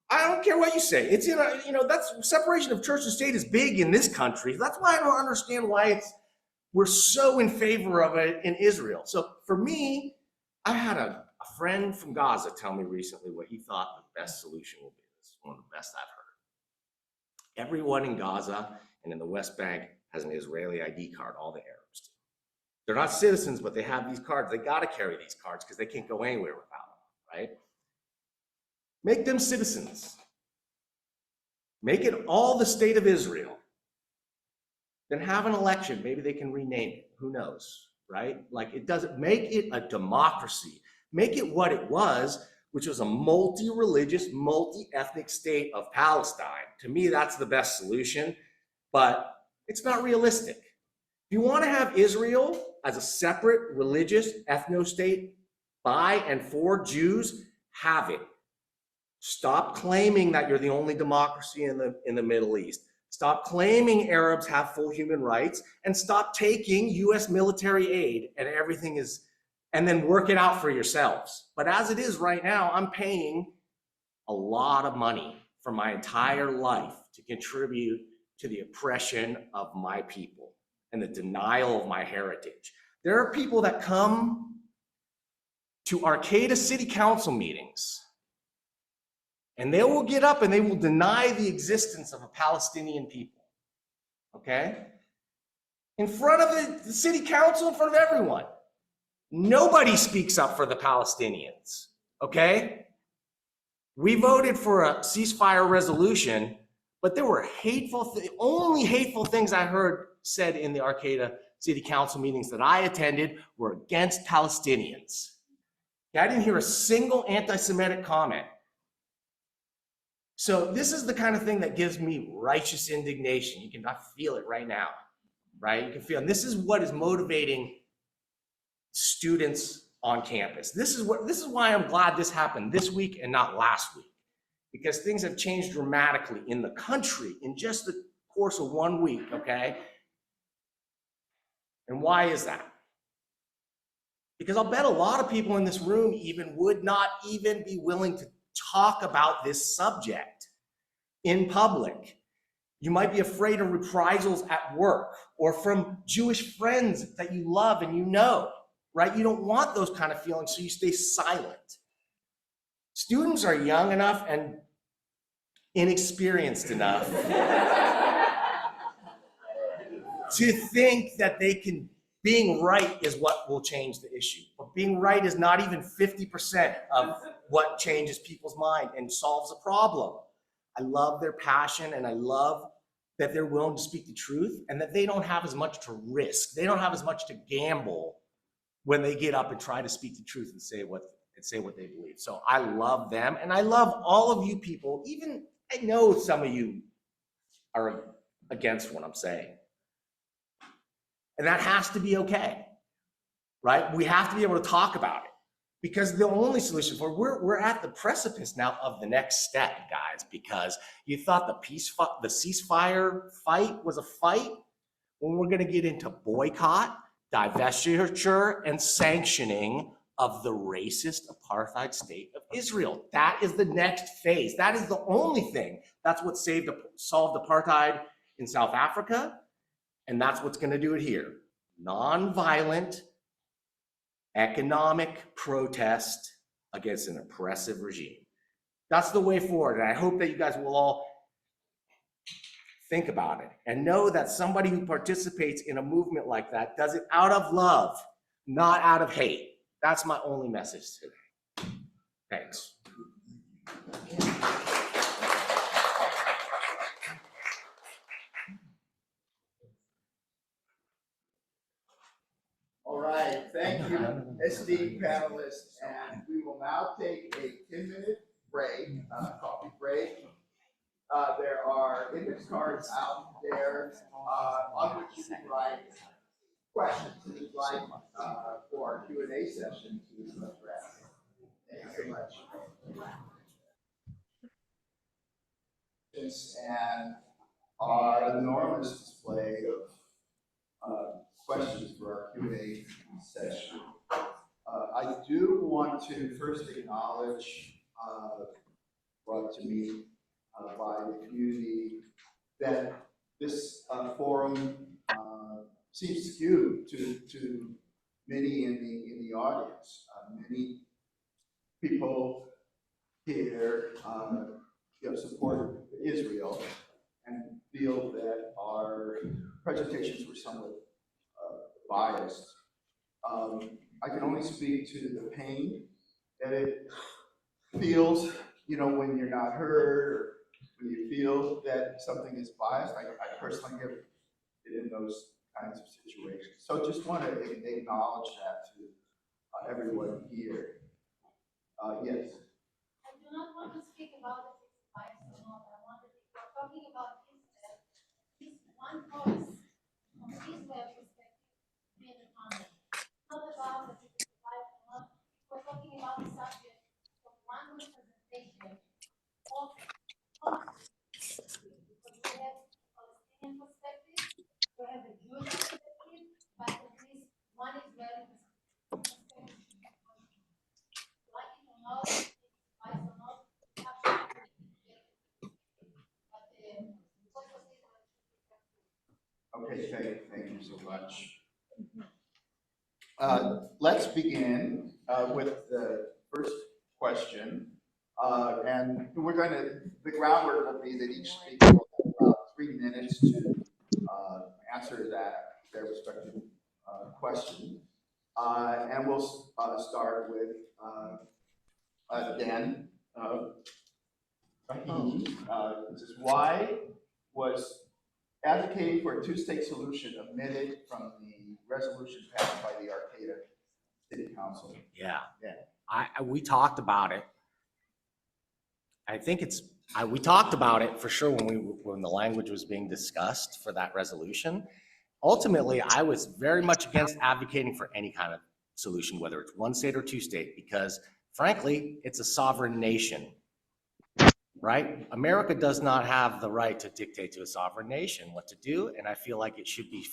I don't care what you say. It's that's separation of church and state is big in this country. That's why I don't understand why we're so in favor of it in Israel. So for me, I had a friend from Gaza tell me recently what he thought the best solution will be. This is one of the best I've heard. Everyone in Gaza and in the West Bank has an Israeli ID card, all the Arabs do. They're not citizens, but they have these cards. They got to carry these cards because they can't go anywhere without them, right? Make them citizens. Make it all the state of Israel. Then have an election. Maybe they can rename it. Who knows, right? Like, it doesn't make it a democracy. Make it what it was, which was a multi-religious, multi-ethnic state of Palestine. To me, that's the best solution, but it's not realistic. If you want to have Israel as a separate religious ethno-state by and for Jews, have it. Stop claiming that you're the only democracy in the Middle East. Stop claiming Arabs have full human rights, and stop taking US military aid and everything is, and then work it out for yourselves. But as it is right now, I'm paying a lot of money for my entire life to contribute to the oppression of my people and the denial of my heritage. There are people that come to Arcata City Council meetings, and they will get up and they will deny the existence of a Palestinian people, okay? In front of the city council, in front of everyone. Nobody speaks up for the Palestinians, okay? We voted for a ceasefire resolution, but there were only hateful things I heard said in the Arcata City Council meetings that I attended were against Palestinians. I didn't hear a single anti-Semitic comment. So this is the kind of thing that gives me righteous indignation. I feel it right now, right? You can feel, and this is what is motivating students on campus. This is why I'm glad this happened this week and not last week, because things have changed dramatically in the country in just the course of 1 week, okay? And why is that? Because I'll bet a lot of people in this room would not even be willing talk about this subject in public. You might be afraid of reprisals at work or from Jewish friends that you love and you know, right? You don't want those kind of feelings, so you stay silent. Students are young enough and inexperienced enough to think that being right is what will change the issue. But being right is not even 50% of what changes people's mind and solves a problem. I love their passion, and I love that they're willing to speak the truth and that they don't have as much to risk. They don't have as much to gamble when they get up and try to speak the truth and say what they believe. So I love them, and I love all of you people. Even I know some of you are against what I'm saying. And that has to be okay, right? We have to be able to talk about it, because the only solution for we're at the precipice now of the next step, guys, because you thought the ceasefire fight was a fight. When we're going to get into boycott, divestiture, and sanctioning of the racist apartheid state of Israel. That is the next phase. That is the only thing. That's what solved apartheid in South Africa. And that's what's going to do it here. Nonviolent economic protest against an oppressive regime. That's the way forward. And I hope that you guys will all think about it and know that somebody who participates in a movement like that does it out of love, not out of hate. That's my only message today. Thanks. All right, thank you, esteemed panelists, and we will now take a 10-minute break, coffee break. There are index cards out there on which you can write questions that you'd like for our Q&A session to address. Thank you so much. And our enormous display of questions for our Q&A session. I do want to first acknowledge brought to me by the community that this forum seems skewed to many in the audience. Many people here support Israel and feel that our presentations were somewhat biased. I can only speak to the pain that it feels, when you're not heard, or when you feel that something is biased. I personally have been in those kinds of situations. So just want to acknowledge that to everyone here. Yes. I do not want to speak about if it's biased or not. I want to we're talking about Israel. This one voice from Israel perspective being honored. Not about if it's biased or not. We're talking about the subject of one representation of because we have Palestinian perspective, we have a Jewish perspective, but at least one Israeli perspective. Like it or not, biased or not, Okay, thank you so much. Let's begin with the first question. And the groundwork will be that each speaker will have about 3 minutes to answer their respective question. And we'll start with Dan. This is why was advocating for a two-state solution omitted from the resolution passed by the Arcata City Council? Yeah. Yeah. We talked about it. I think we talked about it for sure when the language was being discussed for that resolution. Ultimately, I was very much against advocating for any kind of solution, whether it's one state or two state, because frankly, it's a sovereign nation, right? America does not have the right to dictate to a sovereign nation what to do, and I feel like it should be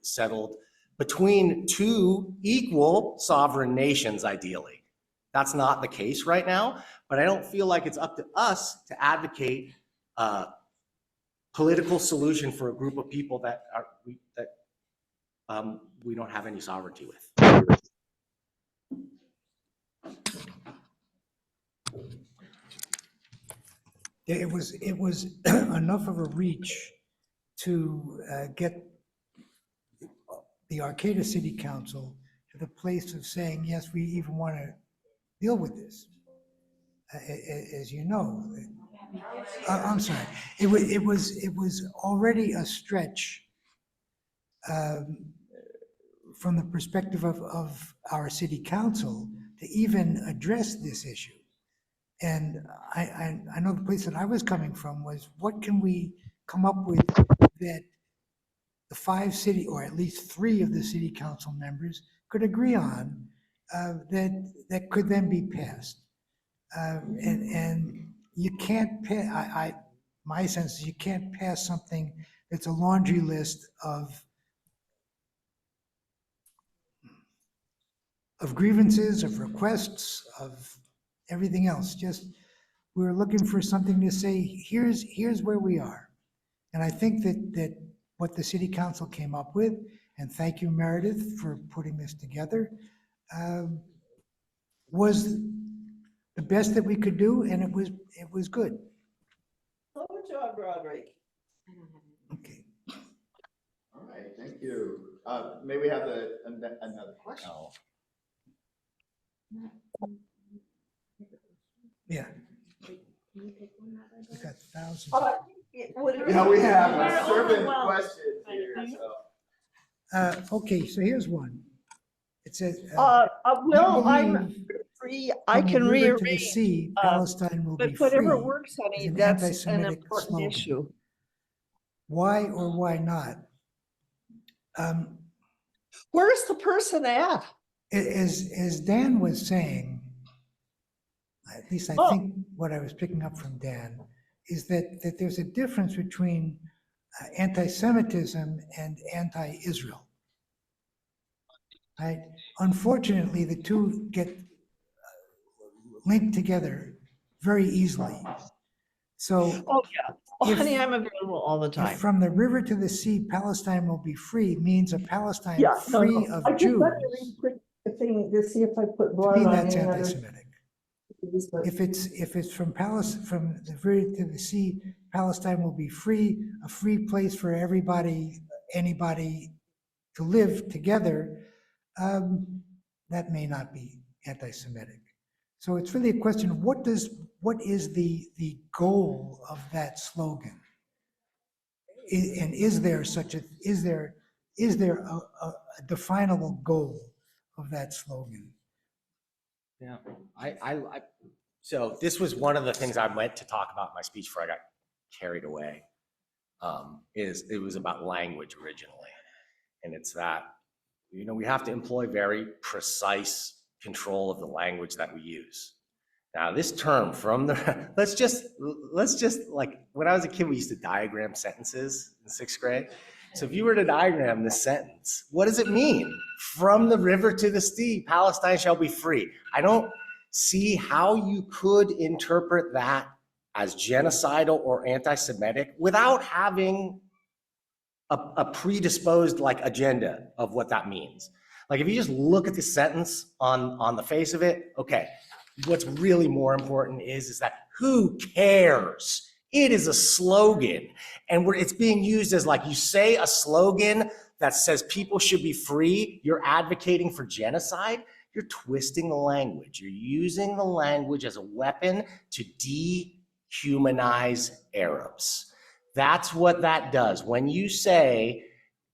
settled between two equal sovereign nations, ideally. That's not the case right now, but I don't feel like it's up to us to advocate a political solution for a group of people that we don't have any sovereignty with. It was enough of a reach to get the Arcata City Council to the place of saying, yes, we even want to deal with this. As you know, I'm sorry, it was already a stretch from the perspective of our city council to even address this issue. And I know the place that I was coming from was, what can we come up with that the 5 city, or at least 3 of the city council members could agree on, that could then be passed. And you can't pass, my sense is you can't pass something that's a laundry list of grievances, of requests, of everything else. Just, we're looking for something to say, here's where we are. And I think that what the city council came up with, and thank you, Meredith, for putting this together, was the best that we could do, and it was good. Good job, Roderick. Okay. All right, thank you. May we have another question? Yeah. We got thousands. Yeah, we have a servant question here, so. Okay, so here's one. It says, Well, I'm free. I from the can river to the rearrange. sea, Palestine will be But free. whatever works, honey, is an that's an anti-Semitic important slogan. issue. Why or why not? Where's the person at? As Dan was saying, at least I think what I was picking up from Dan, is that there's a difference between anti-Semitism and anti-Israel. Right? Unfortunately, the two get linked together very easily. So Oh, yeah. Oh, If- honey, I'm available all the if time. from the river to the sea, Palestine will be free, means a Palestine Yeah, no, free no. of I just Jews. let me read quick the thing to see if I put To blood me, on that's any other. anti-Semitic. If it's from from the river to the sea, Palestine will be free, a free place for everybody, anybody to live together, that may not be anti-Semitic. So it's really a question of what is the goal of that slogan? And is there a definable goal of that slogan? Yeah, so this was one of the things I meant to talk about in my speech before I got carried away. It was about language originally. And it's that, we have to employ very precise control of the language that we use. Now, this term from the, let's just like, when I was a kid, we used to diagram sentences in 6th grade. So if you were to diagram this sentence, what does it mean? From the river to the sea, Palestine shall be free. I don't see how you could interpret that as genocidal or anti-Semitic without having a predisposed agenda of what that means. Like if you just look at the sentence on the face of it, okay, what's really more important is that who cares? It is a slogan, and it's being used as you say a slogan that says people should be free, you're advocating for genocide, you're twisting the language. You're using the language as a weapon to dehumanize Arabs. That's what that does. When you say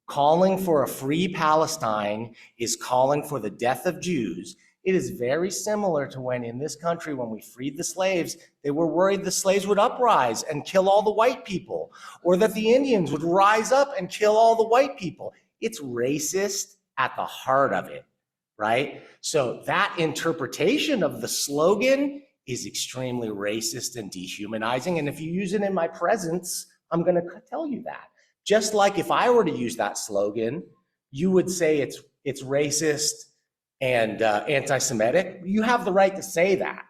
calling for a free Palestine is calling for the death of Jews, it is very similar to when in this country, when we freed the slaves, they were worried the slaves would uprise and kill all the white people, or that the Indians would rise up and kill all the white people. It's racist at the heart of it, right? So that interpretation of the slogan is extremely racist and dehumanizing. And if you use it in my presence, I'm going to tell you that. Just like if I were to use that slogan, you would say it's racist and anti-Semitic, you have the right to say that.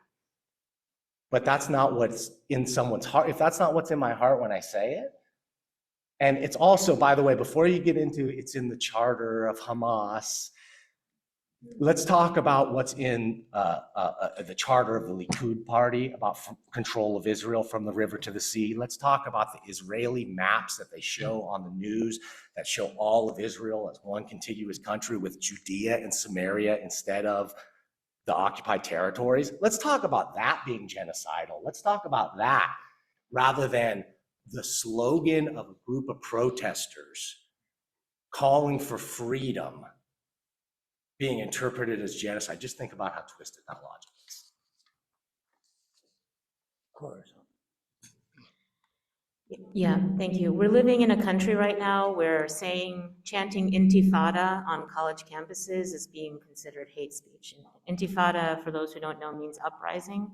But that's not what's in someone's heart. If that's not what's in my heart when I say it, and it's also, by the way, before you get into it's in the charter of Hamas, let's talk about what's in the charter of the Likud party about control of Israel from the river to the sea. Let's talk about the Israeli maps that they show on the news that show all of Israel as one contiguous country with Judea and Samaria instead of the occupied territories. Let's talk about that being genocidal. Let's talk about that rather than the slogan of a group of protesters calling for freedom being interpreted as genocide. Just think about how twisted that logic is. Corazon. Yeah, thank you. We're living in a country right now where chanting intifada on college campuses is being considered hate speech. Intifada, for those who don't know, means uprising.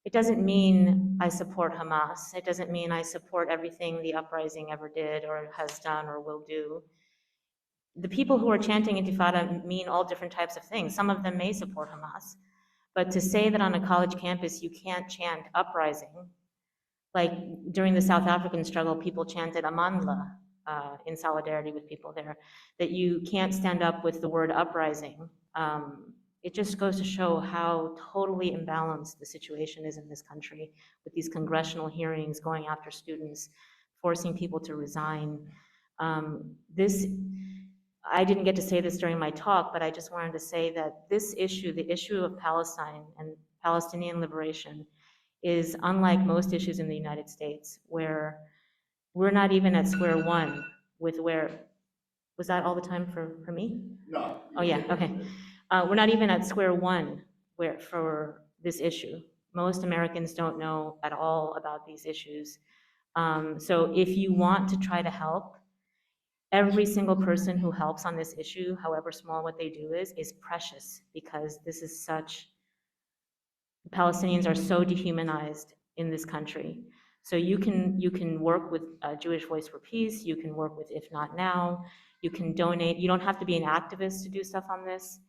It doesn't mean I support Hamas. It doesn't mean I support everything the uprising ever did or has done or will do. The people who are chanting intifada mean all different types of things. Some of them may support Hamas. But to say that on a college campus you can't chant uprising, like during the South African struggle, people chanted Amandla in solidarity with people there, that you can't stand up with the word uprising. It just goes to show how totally imbalanced the situation is in this country with these congressional hearings going after students, forcing people to resign. I didn't get to say this during my talk, but I just wanted to say that this issue, the issue of Palestine and Palestinian liberation, is unlike most issues in the United States, where we're not even at square one with was that all the time for me? No. Oh yeah, okay. We're not even at square one for this issue. Most Americans don't know at all about these issues. So if you want to try to help, every single person who helps on this issue, however small what they do is precious, because this is Palestinians are so dehumanized in this country. So you can work with Jewish Voice for Peace, you can work with If Not Now, you can donate. You don't have to be an activist to do stuff on this,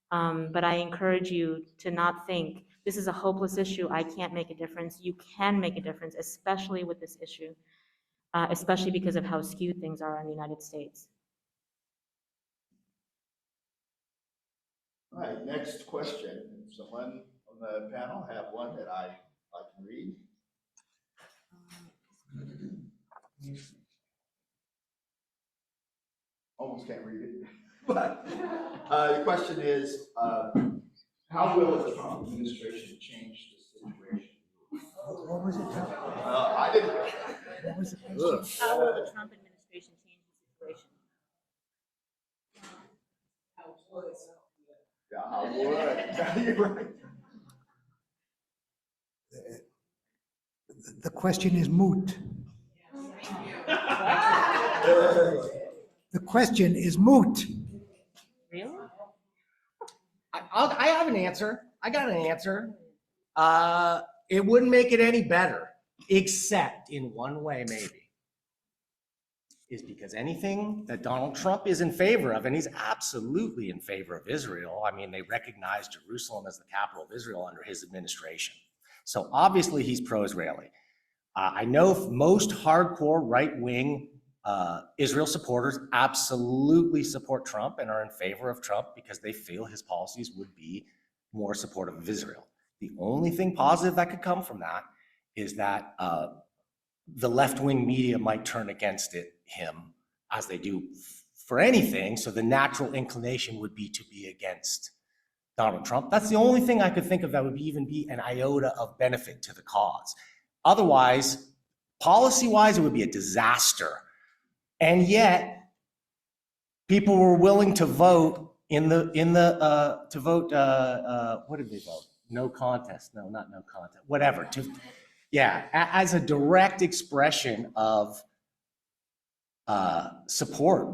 but I encourage you to not think, this is a hopeless issue, I can't make a difference. You can make a difference, especially with this issue, especially because of how skewed things are in the United States. All right, next question. Someone on the panel have one that I can read? Almost can't read it. But the question is, how will the Trump administration change the situation? What was it? I didn't. What was it? How will the Trump administration change the situation? Yeah, I would. You're right. The question is moot. The question is moot. Really? I have an answer. I got an answer. It wouldn't make it any better, except in one way, maybe, is because anything that Donald Trump is in favor of, and he's absolutely in favor of Israel. I mean, they recognize Jerusalem as the capital of Israel under his administration. So obviously he's pro-Israeli. I know most hardcore right-wing Israel supporters absolutely support Trump and are in favor of Trump because they feel his policies would be more supportive of Israel. The only thing positive that could come from that is that the left-wing media might turn against him, as they do for anything. So the natural inclination would be to be against Donald Trump. That's the only thing I could think of that would even be an iota of benefit to the cause. Otherwise, policy-wise, it would be a disaster. And yet, people were willing to vote what did they vote? No contest. No, not no contest. Whatever. As a direct expression of support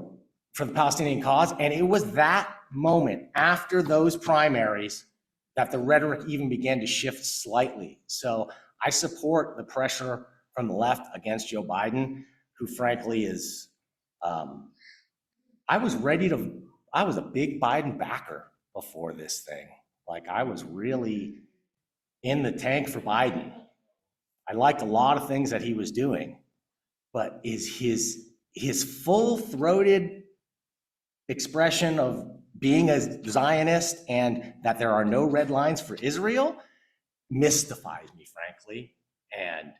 for the Palestinian cause. And it was that moment after those primaries that the rhetoric even began to shift slightly. So I support the pressure from the left against Joe Biden, who frankly is, I was a big Biden backer before this thing. Like, I was really in the tank for Biden. I liked a lot of things that he was doing, but is his full-throated expression of being a Zionist and that there are no red lines for Israel mystifies me, frankly. And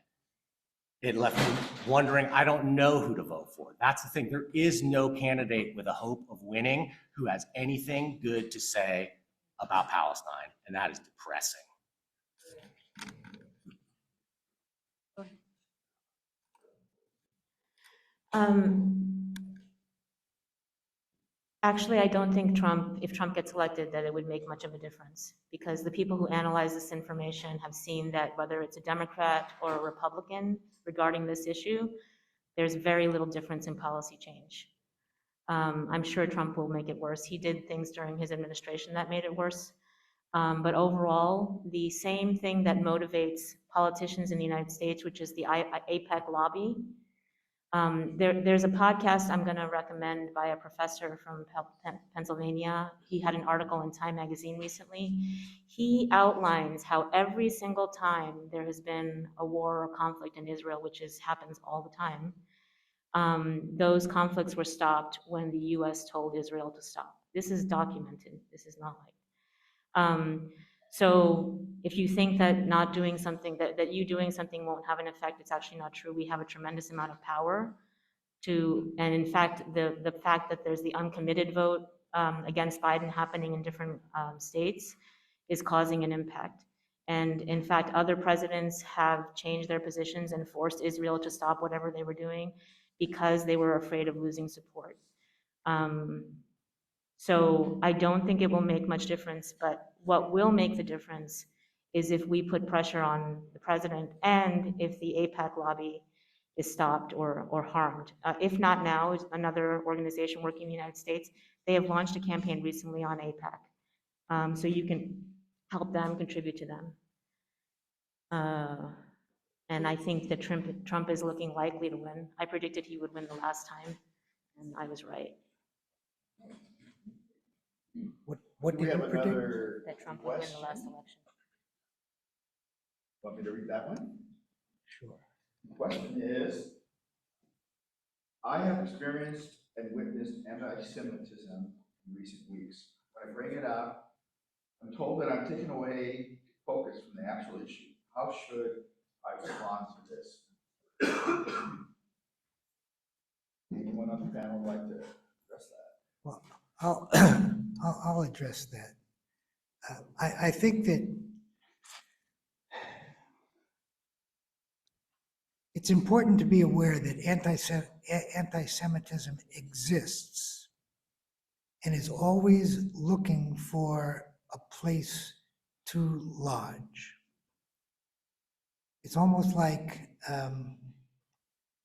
it left me wondering, I don't know who to vote for. That's the thing. There is no candidate with a hope of winning who has anything good to say about Palestine, and that is depressing. Actually, I don't think if Trump gets elected, that it would make much of a difference, because the people who analyze this information have seen that whether it's a Democrat or a Republican regarding this issue, there's very little difference in policy change. I'm sure Trump will make it worse. He did things during his administration that made it worse. But overall, the same thing that motivates politicians in the United States, which is the AIPAC lobby. There's a podcast I'm going to recommend by a professor from Pennsylvania. He had an article in Time magazine recently. He outlines how every single time there has been a war or conflict in Israel, which happens all the time, those conflicts were stopped when the US told Israel to stop. This is documented. This is not like. So if you think that not doing something, that you doing something won't have an effect, it's actually not true. We have a tremendous amount of power and in fact, the fact that there's the uncommitted vote against Biden happening in different states is causing an impact. And in fact, other presidents have changed their positions and forced Israel to stop whatever they were doing because they were afraid of losing support. So I don't think it will make much difference, but what will make the difference is if we put pressure on the president and if the AIPAC lobby is stopped or harmed. If not now, another organization working in the United States, they have launched a campaign recently on AIPAC. So you can help them, contribute to them. And I think that Trump is looking likely to win. I predicted he would win the last time, and I was right. What We did you have predict? another That Trump would win the last question. election. Want me to read that one? Sure. The question is, I have experienced and witnessed anti-Semitism in recent weeks. When I bring it up, I'm told that I'm taking away focus from the actual issue. How should I respond to this? Anyone on the panel would like to address that? Well, I'll address that. I think that it's important to be aware that anti-Semitism exists and is always looking for a place to lodge. It's almost like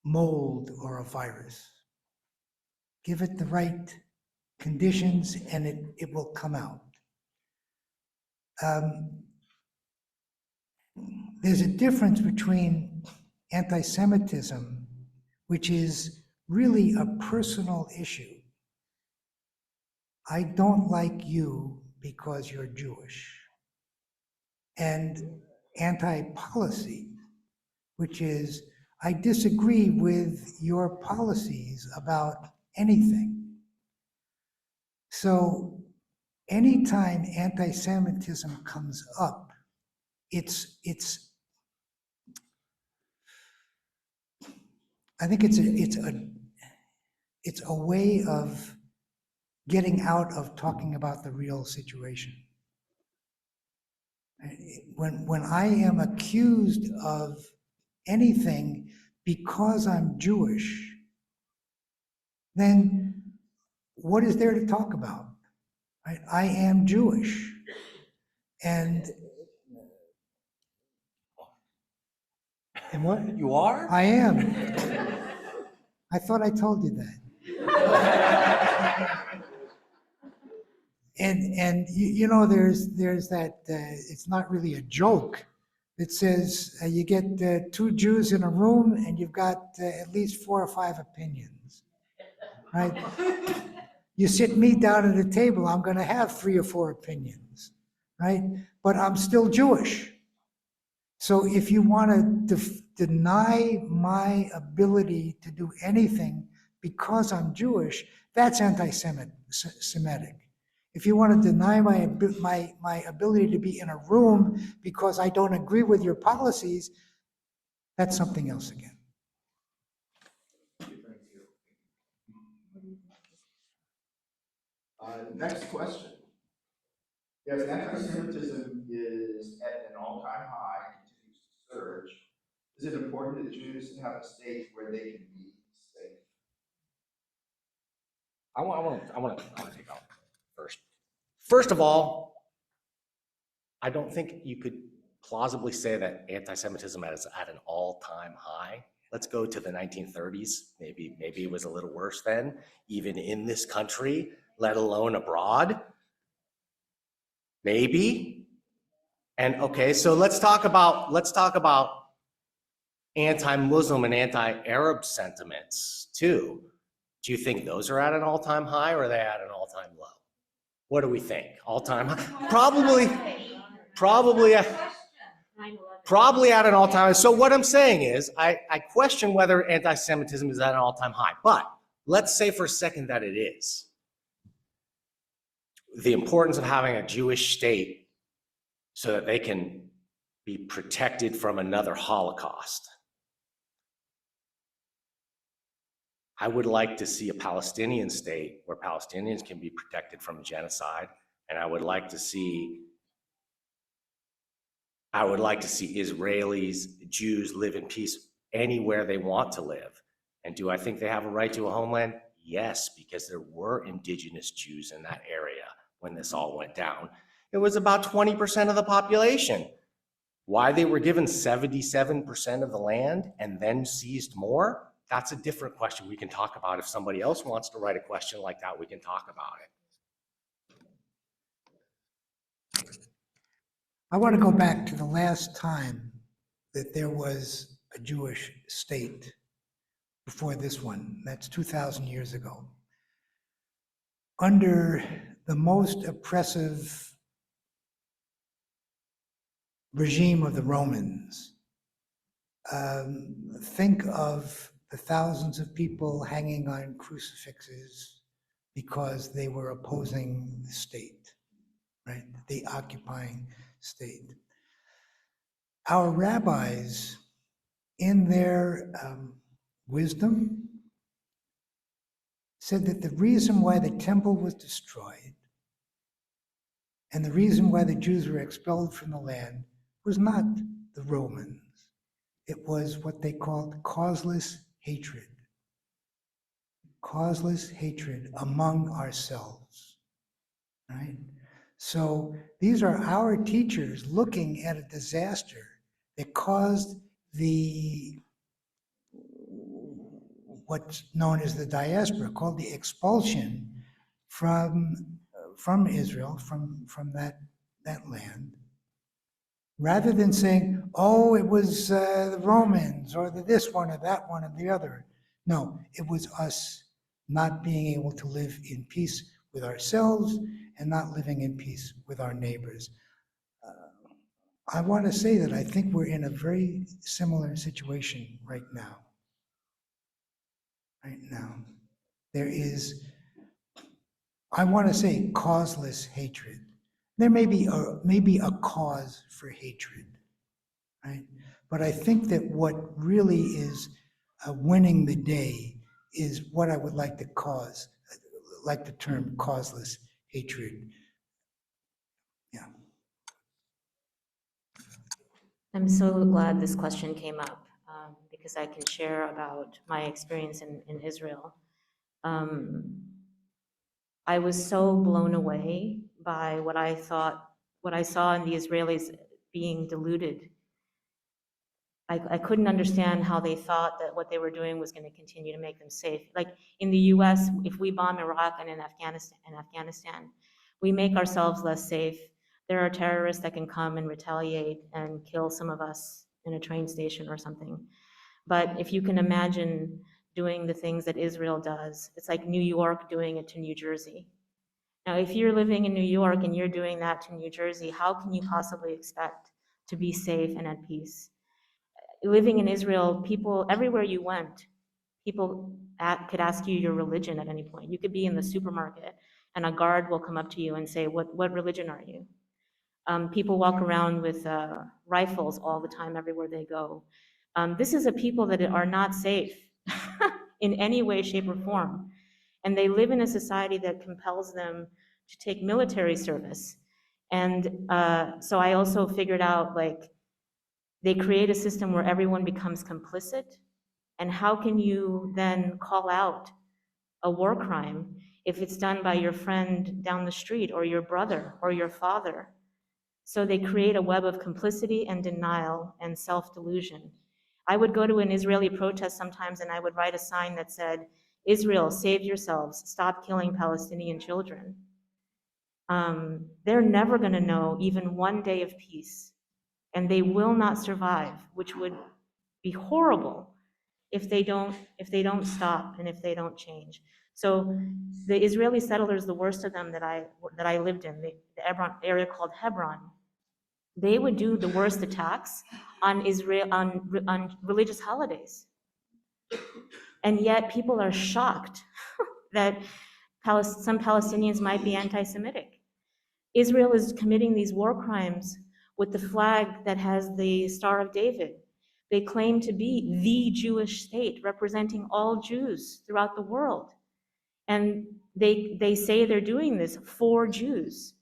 mold or a virus. Give it the right conditions and it will come out. There's a difference between anti-Semitism, which is really a personal issue. I don't like you because you're Jewish. And anti-policy, which is I disagree with your policies about anything. So anytime anti-Semitism comes up, I think it's a way of getting out of talking about the real situation. When I am accused of anything because I'm Jewish, then what is there to talk about? Right? I am Jewish. And what? You are? I am. I thought I told you that. And you know, there's that, it's not really a joke. It says you get 2 Jews in a room and you've got at least 4 or 5 opinions, right? You sit me down at a table, I'm going to have 3 or 4 opinions, right? But I'm still Jewish. So if you want to deny my ability to do anything because I'm Jewish, that's anti-Semitic. If you want to deny my ability to be in a room because I don't agree with your policies, that's something else again. Next question. Yes, anti-Semitism is at an all-time high, continues to surge. Is it important that Jews have a state where they can be safe? I want to take out first. First of all, I don't think you could plausibly say that anti-Semitism is at an all-time high. Let's go to the 1930s. Maybe it was a little worse then, even in this country, let alone abroad. Maybe. And okay, so let's talk about anti-Muslim and anti-Arab sentiments too. Do you think those are at an all-time high or are they at an all-time low? What do we think? All-time high? Probably at an all-time high. So what I'm saying is I question whether anti-Semitism is at an all-time high, but let's say for a second that it is. The importance of having a Jewish state so that they can be protected from another Holocaust. I would like to see a Palestinian state where Palestinians can be protected from genocide, and I would like to see Israelis, Jews live in peace anywhere they want to live. And do I think they have a right to a homeland? Yes, because there were indigenous Jews in that area when this all went down. It was about 20% of the population. Why they were given 77% of the land and then seized more, that's a different question we can talk about. If somebody else wants to write a question like that, we can talk about it. I want to go back to the last time that there was a Jewish state before this one. That's 2,000 years ago. Under the most oppressive regime of the Romans, think of the thousands of people hanging on crucifixes because they were opposing the state, right? The occupying state. Our rabbis, in their wisdom, said that the reason why the temple was destroyed and the reason why the Jews were expelled from the land was not the Romans. It was what they called causeless hatred. Causeless hatred among ourselves, right? So these are our teachers looking at a disaster that caused what's known as the diaspora, called the expulsion from Israel, from that land, rather than saying, oh, it was the Romans or this one or that one or the other. No, it was us not being able to live in peace with ourselves and not living in peace with our neighbors. I want to say that I think we're in a very similar situation right now. Right now, there is, I want to say, causeless hatred. There may be a cause for hatred, right? But I think that what really is winning the day is what I would like to like the term causeless hatred. Yeah. I'm so glad this question came up because I can share about my experience in Israel. I was so blown away by what I saw in the Israelis being deluded. I couldn't understand how they thought that what they were doing was going to continue to make them safe. Like in the US, if we bomb Iraq and in Afghanistan, we make ourselves less safe. There are terrorists that can come and retaliate and kill some of us in a train station or something. But if you can imagine doing the things that Israel does. It's like New York doing it to New Jersey. Now, if you're living in New York and you're doing that to New Jersey, how can you possibly expect to be safe and at peace? Living in Israel, people, everywhere you went, people could ask you your religion at any point. You could be in the supermarket and a guard will come up to you and say, what religion are you? People walk around with rifles all the time everywhere they go. This is a people that are not safe in any way, shape, or form. And they live in a society that compels them to take military service. And so I also figured out, like, they create a system where everyone becomes complicit. And how can you then call out a war crime if it's done by your friend down the street or your brother or your father? So they create a web of complicity and denial and self-delusion. I would go to an Israeli protest sometimes and I would write a sign that said, Israel, save yourselves, stop killing Palestinian children. They're never gonna know even one day of peace, and they will not survive, which would be horrible if they don't stop and if they don't change. So the Israeli settlers, the worst of them that I lived in, the Hebron area called Hebron, they would do the worst attacks on Israel, on religious holidays. And yet people are shocked that some Palestinians might be anti-Semitic. Israel is committing these war crimes with the flag that has the Star of David. They claim to be the Jewish state representing all Jews throughout the world. And they say they're doing this for Jews.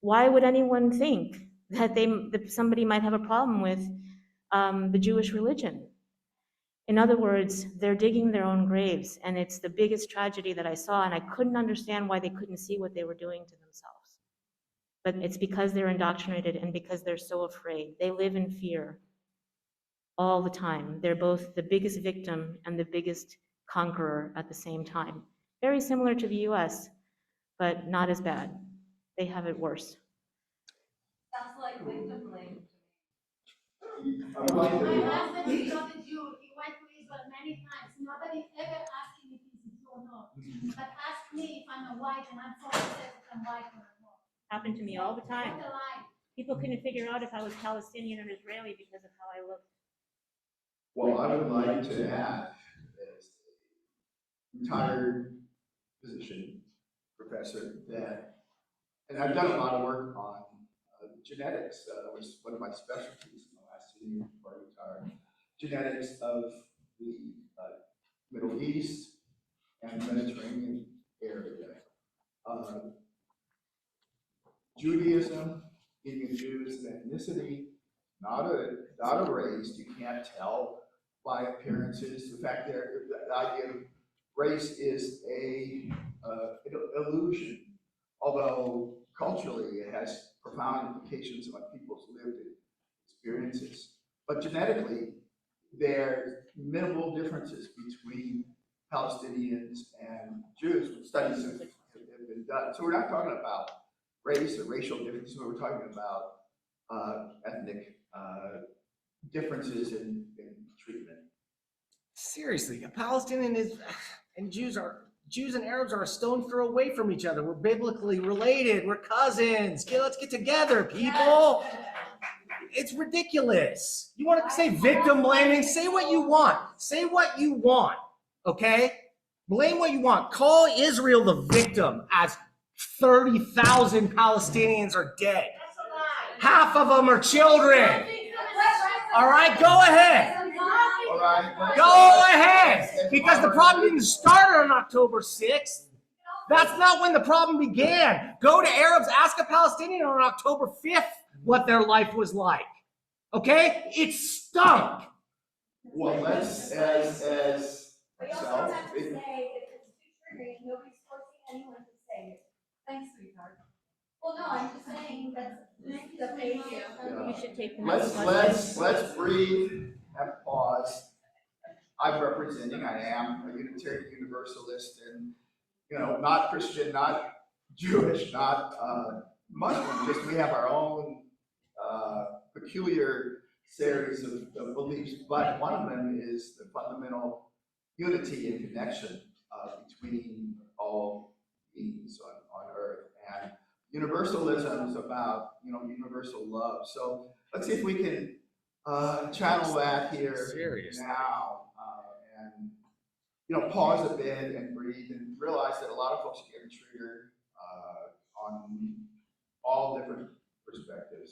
Why would anyone think that somebody might have a problem with the Jewish religion? In other words, they're digging their own graves, and it's the biggest tragedy that I saw, and I couldn't understand why they couldn't see what they were doing to themselves. But it's because they're indoctrinated and because they're so afraid. They live in fear all the time. They're both the biggest victim and the biggest conqueror at the same time. Very similar to the US, but not as bad. They have it worse. Sounds like victim blame. I would like My to- husband is not a Jew. He went to Israel many times. Nobody ever asked him if he's a Jew or not. But asked me if I'm a white, and I'm so upset if I'm white or not. Happened to me all the time. What a lie. People couldn't figure out if I was Palestinian or Israeli because of how I looked. Well, I would like to add, as a retired physician, professor, that, and I've done a lot of work on genetics, was one of my specialties in the last 2 years before I retired. Genetics of the Middle East and Mediterranean area. Judaism, being a Jew is an ethnicity, not a race. You can't tell by appearances. In fact, the idea of race is an illusion, although culturally it has profound implications on people's lived experiences. But genetically, there are minimal differences between Palestinians and Jews. Studies have been done. So we're not talking about race or racial differences, we're talking about ethnic differences in treatment. Seriously, a Palestinian and Jews and Arabs are a stone throw away from each other. We're biblically related. We're cousins. Let's get together, people. It's ridiculous. You want to say victim blaming? Say what you want. Say what you want. Okay? Blame what you want. Call Israel the victim as 30,000 Palestinians are dead. Half of them are children. All right, go ahead. All right. Go ahead. Because the problem didn't start on October 6th. That's not when the problem began. Go to Arabs, ask a Palestinian on October 5th what their life was like. Okay? It stunk. Well, let's, as But you also self, have to say, if it's too triggering, nobody's forcing anyone to say it. Thanks, sweetheart. Well, no, I'm just saying that's the page here. Yeah. You should take the next let's breathe, have pause. I am a Unitarian Universalist, and not Christian, not Jewish, not Muslim. Just we have our own peculiar series of beliefs, but one of them is the fundamental unity and connection between all beings on earth. And universalism is about, universal love. So let's see if we can channel that here Seriously. now, and pause a bit and breathe and realize that a lot of folks are getting triggered on all different perspectives.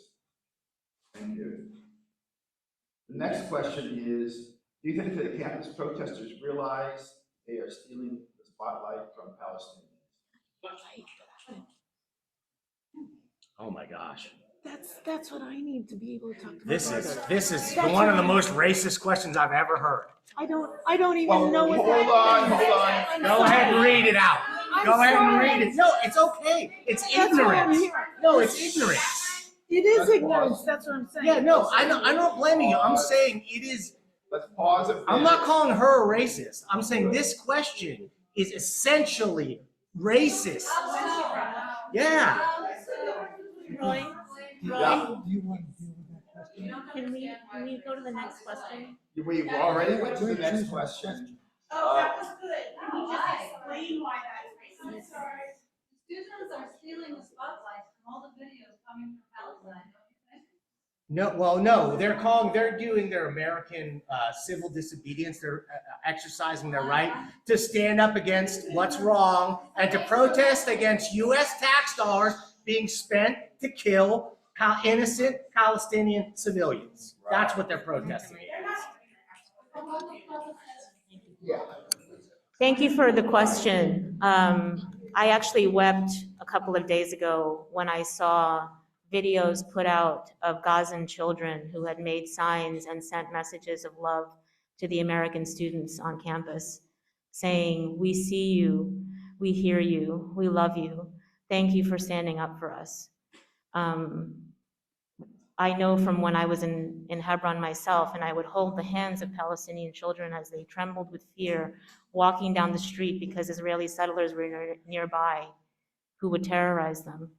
Thank you. The next question is, do you think that the campus protesters realize they are stealing the spotlight from Palestinians? Oh my gosh. That's what I need to be able to talk to. This is one of the most racist questions I've ever heard. I don't even Well, know what hold that on. is. Go ahead and read it out. I'm Go ahead and sorry. read it. No, it's okay. It's That's what I'm ignorance. hearing. No, it's ignorance. It is ignorance, that's what I'm saying. Yeah, no, I'm not blaming you. I'm saying it is. Let's pause a bit. I'm not calling her a racist. I'm saying this question is essentially racist. Yeah. Roy, Yeah. Do you want to deal with that question? can we go to the next question? We already went to the next question. Oh, that was good. Can you just explain why that's racist? I'm sorry. Students are stealing the spotlight from all the videos coming from Palestine, don't you think? No, they're doing their American civil disobedience. They're exercising their right to stand up against what's wrong and to protest against U.S. tax dollars being spent to kill innocent Palestinian civilians. That's what they're protesting against. Yeah. Thank you for the question. I actually wept a couple of days ago when I saw videos put out of Gazan children who had made signs and sent messages of love to the American students on campus, saying, "We see you, we hear you, we love you. Thank you for standing up for us." I know from when I was in Hebron myself, and I would hold the hands of Palestinian children as they trembled with fear, walking down the street because Israeli settlers were nearby who would terrorize them.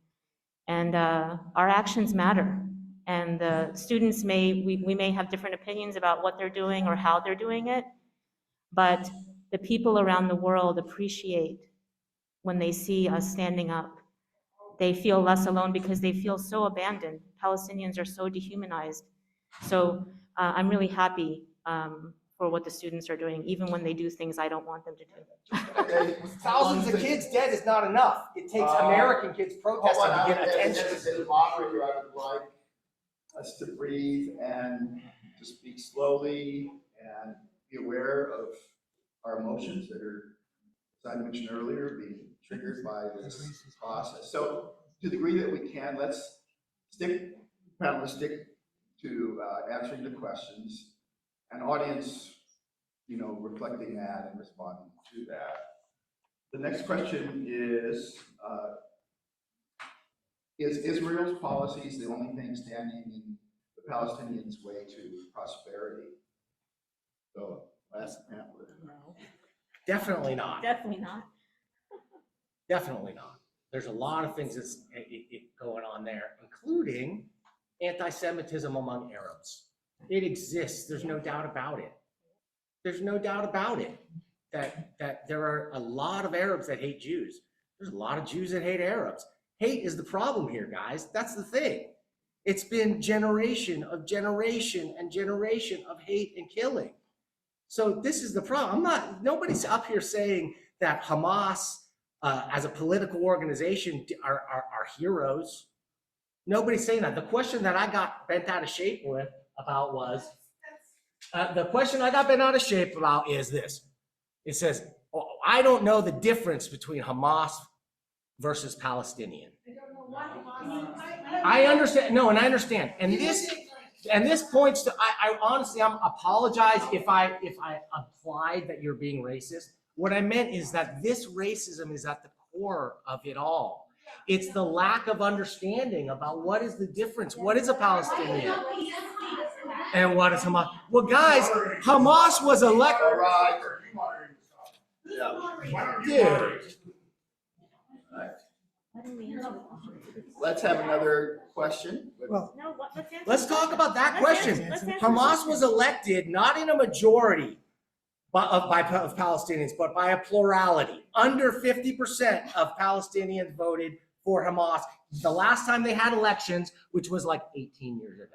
And our actions matter. And the students we may have different opinions about what they're doing or how they're doing it, but the people around the world appreciate when they see us standing up. They feel less alone because they feel so abandoned. Palestinians are so dehumanized. So I'm really happy for what the students are doing, even when they do things I don't want them to do. Thousands of kids dead is not enough. It takes American kids protesting to get attention. As a moderator, I would like us to breathe and to speak slowly and be aware of our emotions that are, as I mentioned earlier, being triggered by this process. So to the degree that we can, let's panelists stick to answering the questions, and audience, reflecting that and responding to that. The next question is Israel's policies the only thing standing in the Palestinians' way to prosperity? So, last panelist. No, Definitely not. definitely not. Definitely not. There's a lot of things that's going on there, including anti-Semitism among Arabs. It exists. There's no doubt about it. There's no doubt about it that there are a lot of Arabs that hate Jews. There's a lot of Jews that hate Arabs. Hate is the problem here, guys. That's the thing. It's been generation and generation of hate and killing. So this is the problem. Nobody's up here saying that Hamas as a political organization are heroes. Nobody's saying that. The question that I got bent out of shape about was, is this. It says, I don't know the difference between Hamas versus Palestinian. I understand. No, and I understand. And this points to, I honestly, I'm apologize if I implied that you're being racist. What I meant is that this racism is at the core of it all. It's the lack of understanding about what is the difference. What is a Palestinian? And what is Hamas? Well, guys, Hamas was elected. Dude. Let's have another question. Well, No, let's answer. Let's talk about that question. Let's answer. Hamas was elected not in a majority of Palestinians, but by a plurality. Under 50% of Palestinians voted for Hamas the last time they had elections, which was like 18 years ago.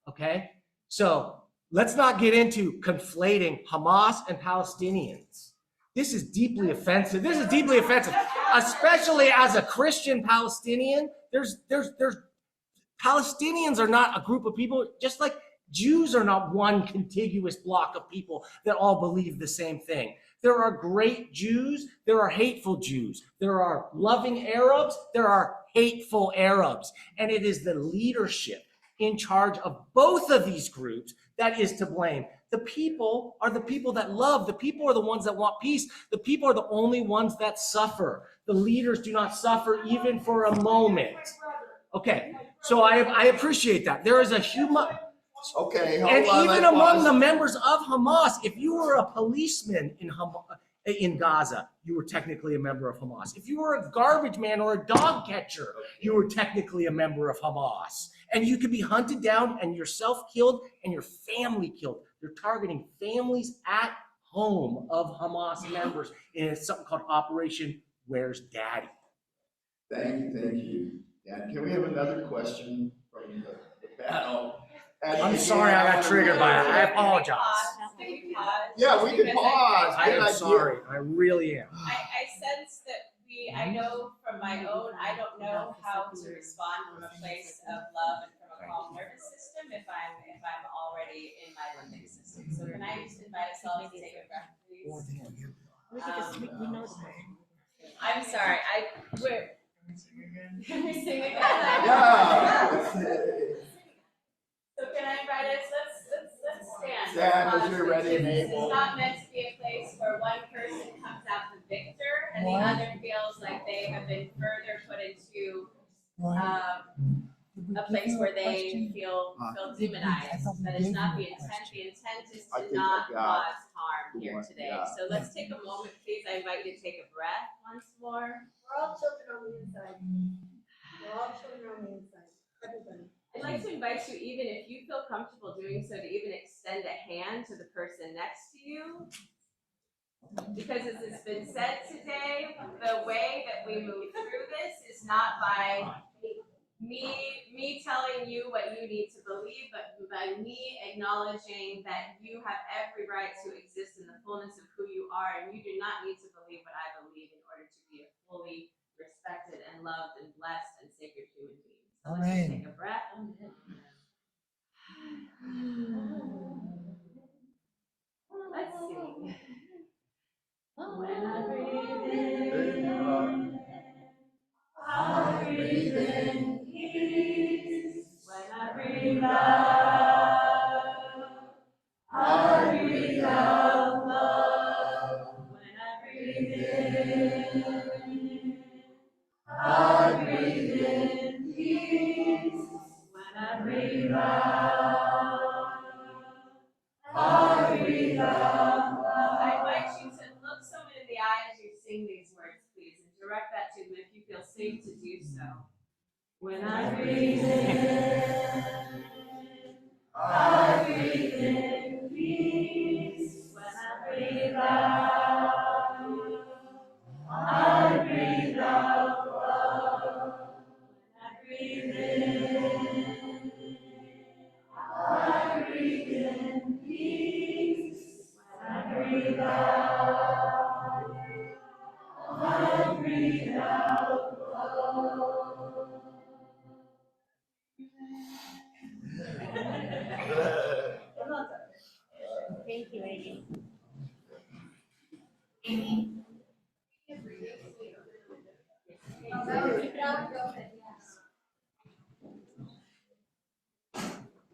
Okay? So let's not get into conflating Hamas and Palestinians. This is deeply offensive. This is deeply offensive, especially as a Christian Palestinian. There's Palestinians are not a group of people, just like Jews are not one contiguous block of people that all believe the same thing. There are great Jews, there are hateful Jews, there are loving Arabs, there are hateful Arabs. And it is the leadership in charge of both of these groups that is to blame. The people are the people that love. The people are the ones that want peace. The people are the only ones that suffer. The leaders do not suffer even for a moment. Okay, so I appreciate that. There is a human... Okay, And hold on, even let's among pause. the members of Hamas, if you were a policeman in Gaza, you were technically a member of Hamas. If you were a garbage man or a dog catcher, you were technically a member of Hamas. And you could be hunted down and yourself killed and your family killed. They're targeting families at home of Hamas members in something called Operation Where's Daddy? Thank you. Yeah, can we have another question from the panel? And I'm again, sorry I got triggered by that. I apologize. Yeah, we can pause. I Good am idea. sorry. I really am. I sense that I know from my own, I don't know how to respond from a place of love and from a calm nervous system if I'm already in my limbic system. So can I just invite us all to take a breath, please? I'm sorry, can we sing again? Yeah. So can I invite us, let's stand. Stand as you're ready and This able. is not meant to be a place where one person comes out the victor and the other feels like they have been further put into a place where they feel demonized. That is not the intent. The intent is I to think not I got cause harm here today. yeah. So let's take a moment, please. I invite you to take a breath once more. We're all children on the inside. We're all children on the inside, everybody. I'd like to invite you, even if you feel comfortable doing so, to even extend a hand to the person next to you. Because as has been said today, the way that we move through this is not by me telling you what you need to believe, but by me acknowledging that you have every right to exist in the fullness of who you are, and you do not need to believe what I believe in order to be a fully respected and loved and blessed and sacred human being. So let's just take a breath. Let's sing. When I breathe in, I breathe in peace. When I breathe out, I breathe out love. When I breathe in, I breathe in peace. When I breathe out, I breathe out love. I invite you to look someone in the eye as you sing these words, please, and direct that to them if you feel safe to do so. When I breathe in, I breathe in peace. When I breathe out, I breathe out love. When I breathe in, I breathe in peace. When I breathe out, I breathe out love. Thank you, Amy.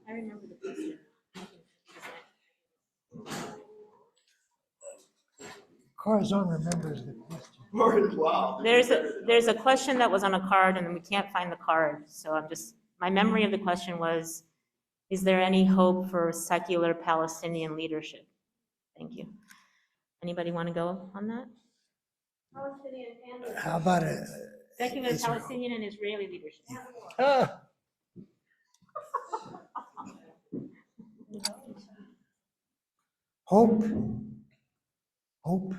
I remember the question. Corazon remembers the question. Wow. There's a question that was on a card and we can't find the card. So my memory of the question was, is there any hope for secular Palestinian leadership? Thank you. Anybody want to go on that? Palestinian and How about a Secular Israel? Palestinian and Israeli leadership. Hope Hope.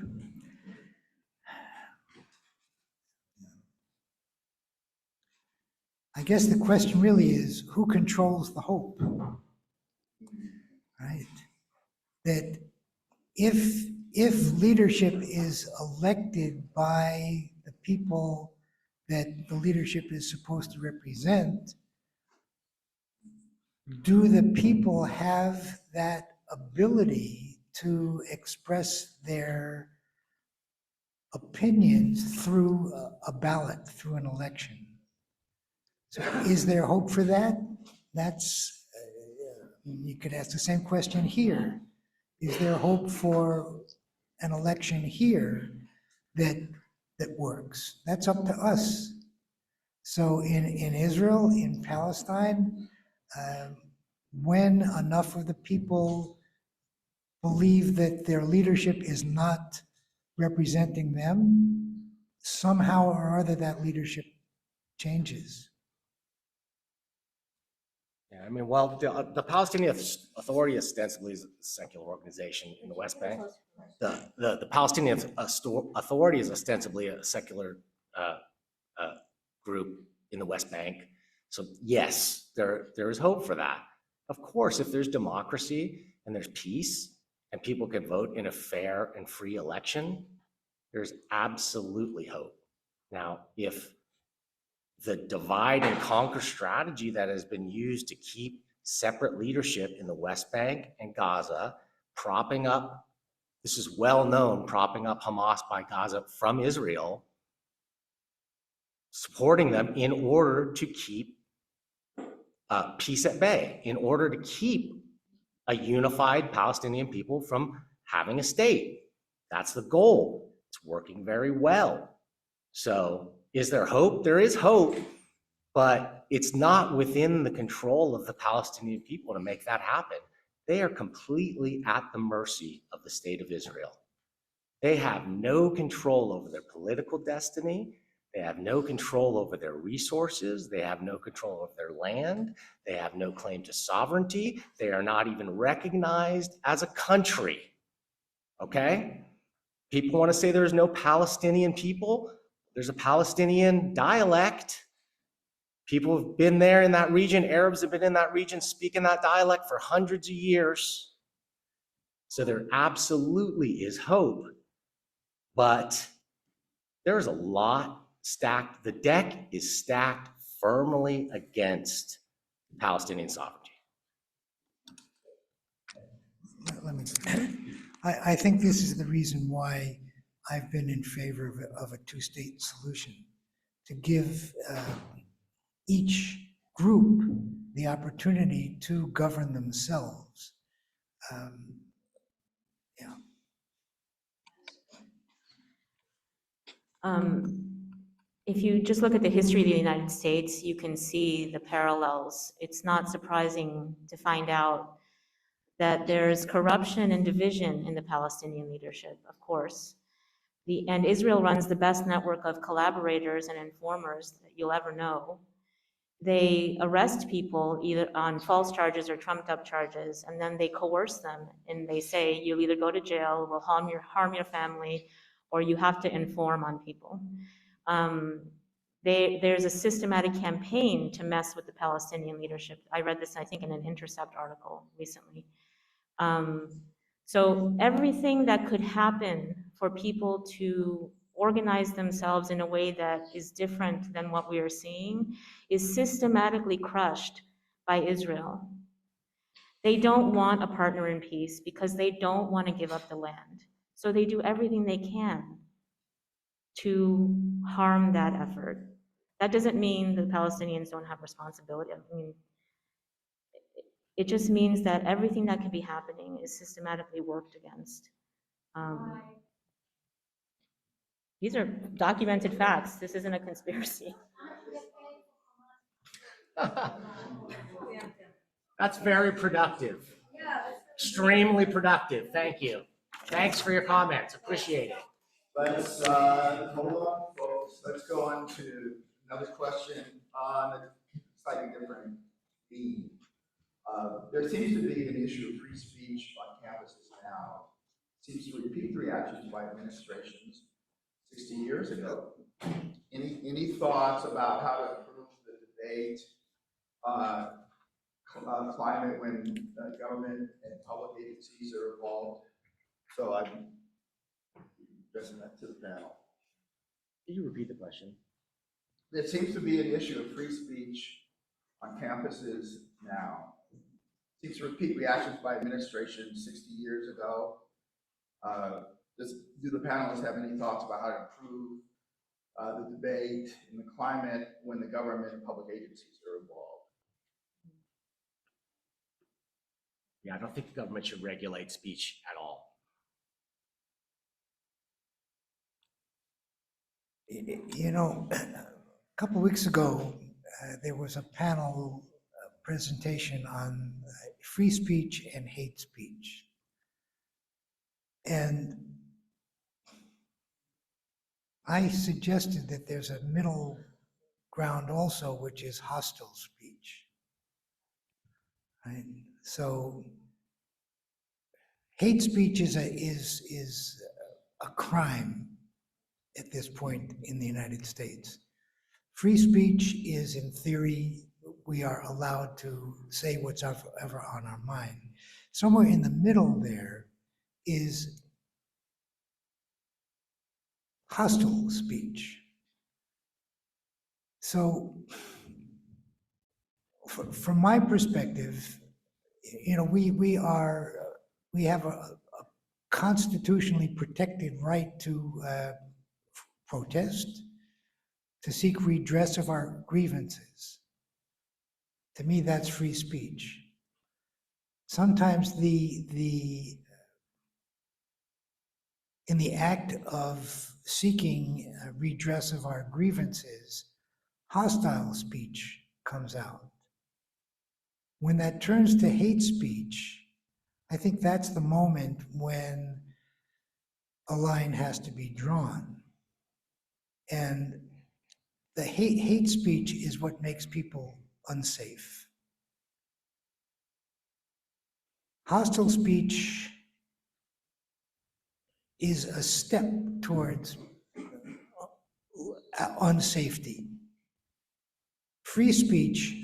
I guess the question really is, who controls the hope? Right? That if leadership is elected by the people that the leadership is supposed to represent, do the people have that ability to express their opinions through a ballot, through an election? So is there hope for that? That's, you could ask the same question here. Is there hope for an election here that works? That's up to us. So in Israel, in Palestine, when enough of the people believe that their leadership is not representing them, somehow or other that leadership changes. Yeah, I mean, well, the Palestinian Authority ostensibly is a secular organization in the West Bank. The Palestinian Authority is ostensibly a secular group in the West Bank. So yes, there is hope for that. Of course, if there's democracy and there's peace and people can vote in a fair and free election, there's absolutely hope. Now, if the divide and conquer strategy that has been used to keep separate leadership in the West Bank and Gaza, propping up, this is well known, propping up Hamas by Gaza from Israel, supporting them in order to keep peace at bay, in order to keep a unified Palestinian people from having a state. That's the goal. It's working very well. So is there hope? There is hope, but it's not within the control of the Palestinian people to make that happen. They are completely at the mercy of the state of Israel. They have no control over their political destiny. They have no control over their resources. They have no control over their land. They have no claim to sovereignty. They are not even recognized as a country. Okay? People want to say there's no Palestinian people. There's a Palestinian dialect. People have been there in that region. Arabs have been in that region speaking that dialect for hundreds of years. So there absolutely is hope. But there's a lot stacked. The deck is stacked firmly against Palestinian sovereignty. Let me, I think this is the reason why I've been in favor of a two-state solution, to give each group the opportunity to govern themselves. Yeah. If you just look at the history of the United States, you can see the parallels. It's not surprising to find out that there's corruption and division in the Palestinian leadership, of course. And Israel runs the best network of collaborators and informers that you'll ever know. They arrest people either on false charges or trumped up charges, and then they coerce them, and they say, you'll either go to jail, we'll harm your family, or you have to inform on people. There's a systematic campaign to mess with the Palestinian leadership. I read this, I think, in an Intercept article recently. So everything that could happen for people to organize themselves in a way that is different than what we are seeing is systematically crushed by Israel. They don't want a partner in peace because they don't want to give up the land. So they do everything they can to harm that effort. That doesn't mean the Palestinians don't have responsibility. I mean, it just means that everything that could be happening is systematically worked against. These are documented facts. This isn't a conspiracy. That's very productive. Extremely productive. Thank you. Thanks for your comments. Appreciate it. Let's hold on, folks. Let's go on to another question on a slightly different theme. There seems to be an issue of free speech on campuses now. seems to repeat the reactions by administrations 60 years ago. Any thoughts about how to improve the debate, climate when government and public agencies are involved? So I'm addressing that to the panel. Can you repeat the question? There seems to be an issue of free speech on campuses now. Seems to repeat reactions by administration 60 years ago. Do the panelists have any thoughts about how to improve the debate in the climate when the government and public agencies are involved? Yeah, I don't think the government should regulate speech at all. You know, a couple weeks ago, there was a panel presentation on free speech and hate speech. And I suggested that there's a middle ground also, which is hostile speech. Right? So hate speech is a crime at this point in the United States. Free speech is, in theory, we are allowed to say what's ever on our mind. Somewhere in the middle there is hostile speech. So from my perspective, you know, we have a constitutionally protected right to protest, to seek redress of our grievances. To me, that's free speech. Sometimes in the act of seeking redress of our grievances, hostile speech comes out. When that turns to hate speech, I think that's the moment when a line has to be drawn. And the hate speech is what makes people unsafe. Hostile speech is a step towards unsafety. Free speech,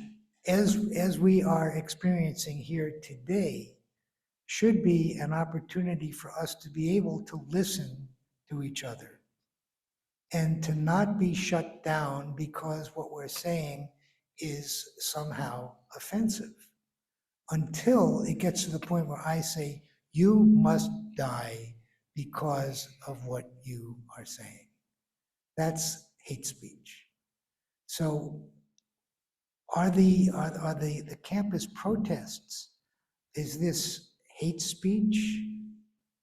as we are experiencing here today, should be an opportunity for us to be able to listen to each other and to not be shut down because what we're saying is somehow offensive, until it gets to the point where I say, you must die because of what you are saying. That's hate speech. So are the campus protests, is this hate speech?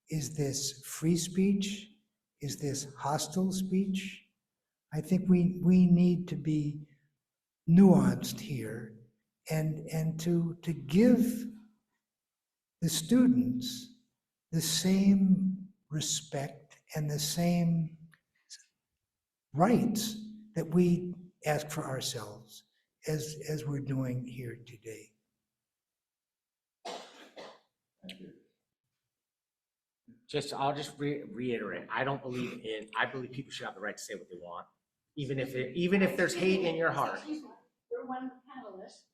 Is this free speech? Is this hostile speech? I think we need to be nuanced here and to give the students the same respect and the same rights that we ask for ourselves as we're doing here today. I'll just reiterate, I believe people should have the right to say what they want, even if there's hate in your heart. Excuse me, you're one of the panelists.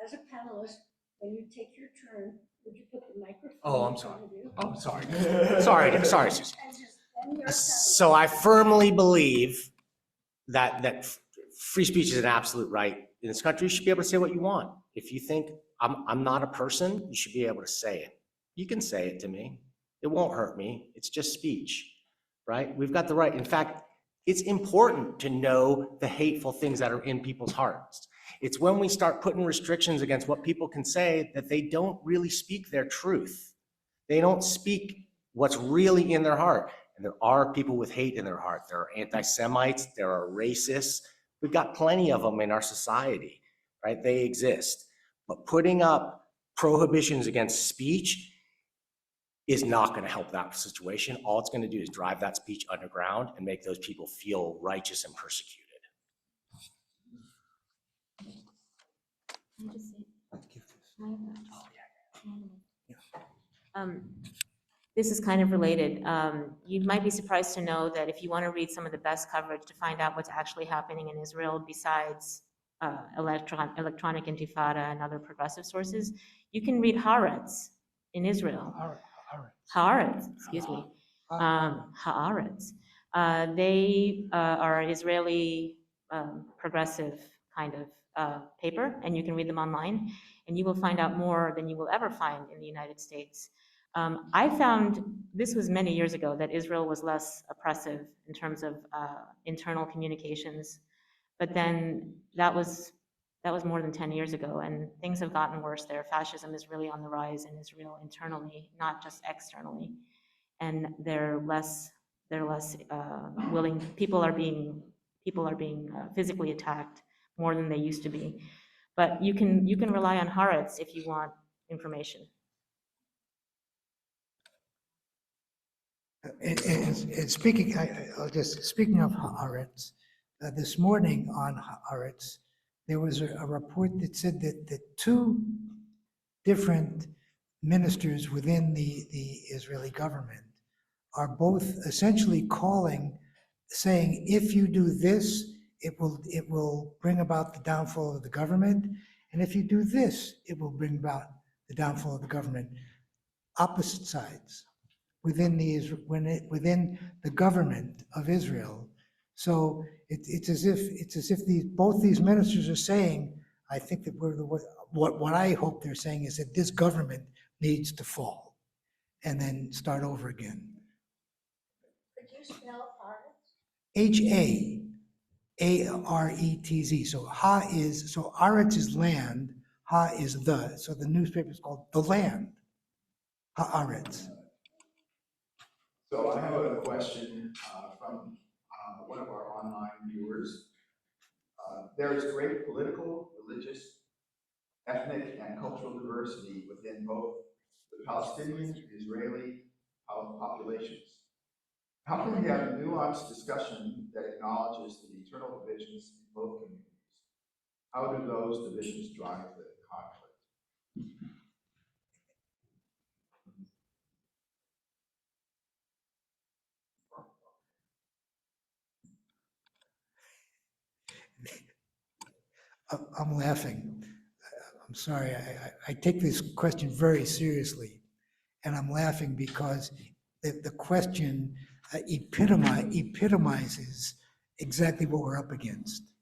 As a panelist, when you take your turn, would you put the microphone? Oh, I'm in sorry. front of you? Oh, sorry. sorry, Susan. And just, then you're a So I firmly believe that free speech is an absolute right in this country. You should be able to say what you want. If you think I'm not a person, you should be able to say it. You can say it to me. It won't hurt me. It's just speech, right? We've got the right. In fact, it's important to know the hateful things that are in people's hearts. It's when we start putting restrictions against what people can say that they don't really speak their truth. They don't speak what's really in their heart. And there are people with hate in their heart. There are anti-Semites, there are racists. We've got plenty of them in our society, right? They exist. But putting up prohibitions against speech is not going to help that situation. All it's going to do is drive that speech underground and make those people feel righteous and persecuted. This is kind of related. You might be surprised to know that if you want to read some of the best coverage to find out what's actually happening in Israel besides electronic intifada and other progressive sources, you can read Haaretz in Israel. Haaretz, excuse me. Haaretz. They are an Israeli progressive kind of paper, and you can read them online, and you will find out more than you will ever find in the United States. I found, this was many years ago, that Israel was less oppressive in terms of internal communications, but then that was more than 10 years ago, and things have gotten worse there. Fascism is really on the rise in Israel internally, not just externally, and they're less willing. People are being physically attacked more than they used to be. But you can rely on Haaretz if you want information. And speaking, speaking of Haaretz, this morning on Haaretz, there was a report that said that two different ministers within the Israeli government are both essentially saying, if you do this, it will bring about the downfall of the government, and if you do this, it will bring about the downfall of the government. Opposite sides within the government of Israel. So it's as if both these ministers are saying, I think that what I hope they're saying is that this government needs to fall and then start over again. Could you spell Haaretz. So Haaretz is land, Ha is the. So the newspaper is called The Land. Haaretz. So I have a question from one of our online viewers. There is great political, religious, ethnic, and cultural diversity within both the Palestinian and Israeli populations. How can we have a nuanced discussion that acknowledges the internal divisions in both communities? How do those divisions drive the conflict? I'm laughing. I'm sorry. I take this question very seriously, and I'm laughing because the question epitomizes exactly what we're up against,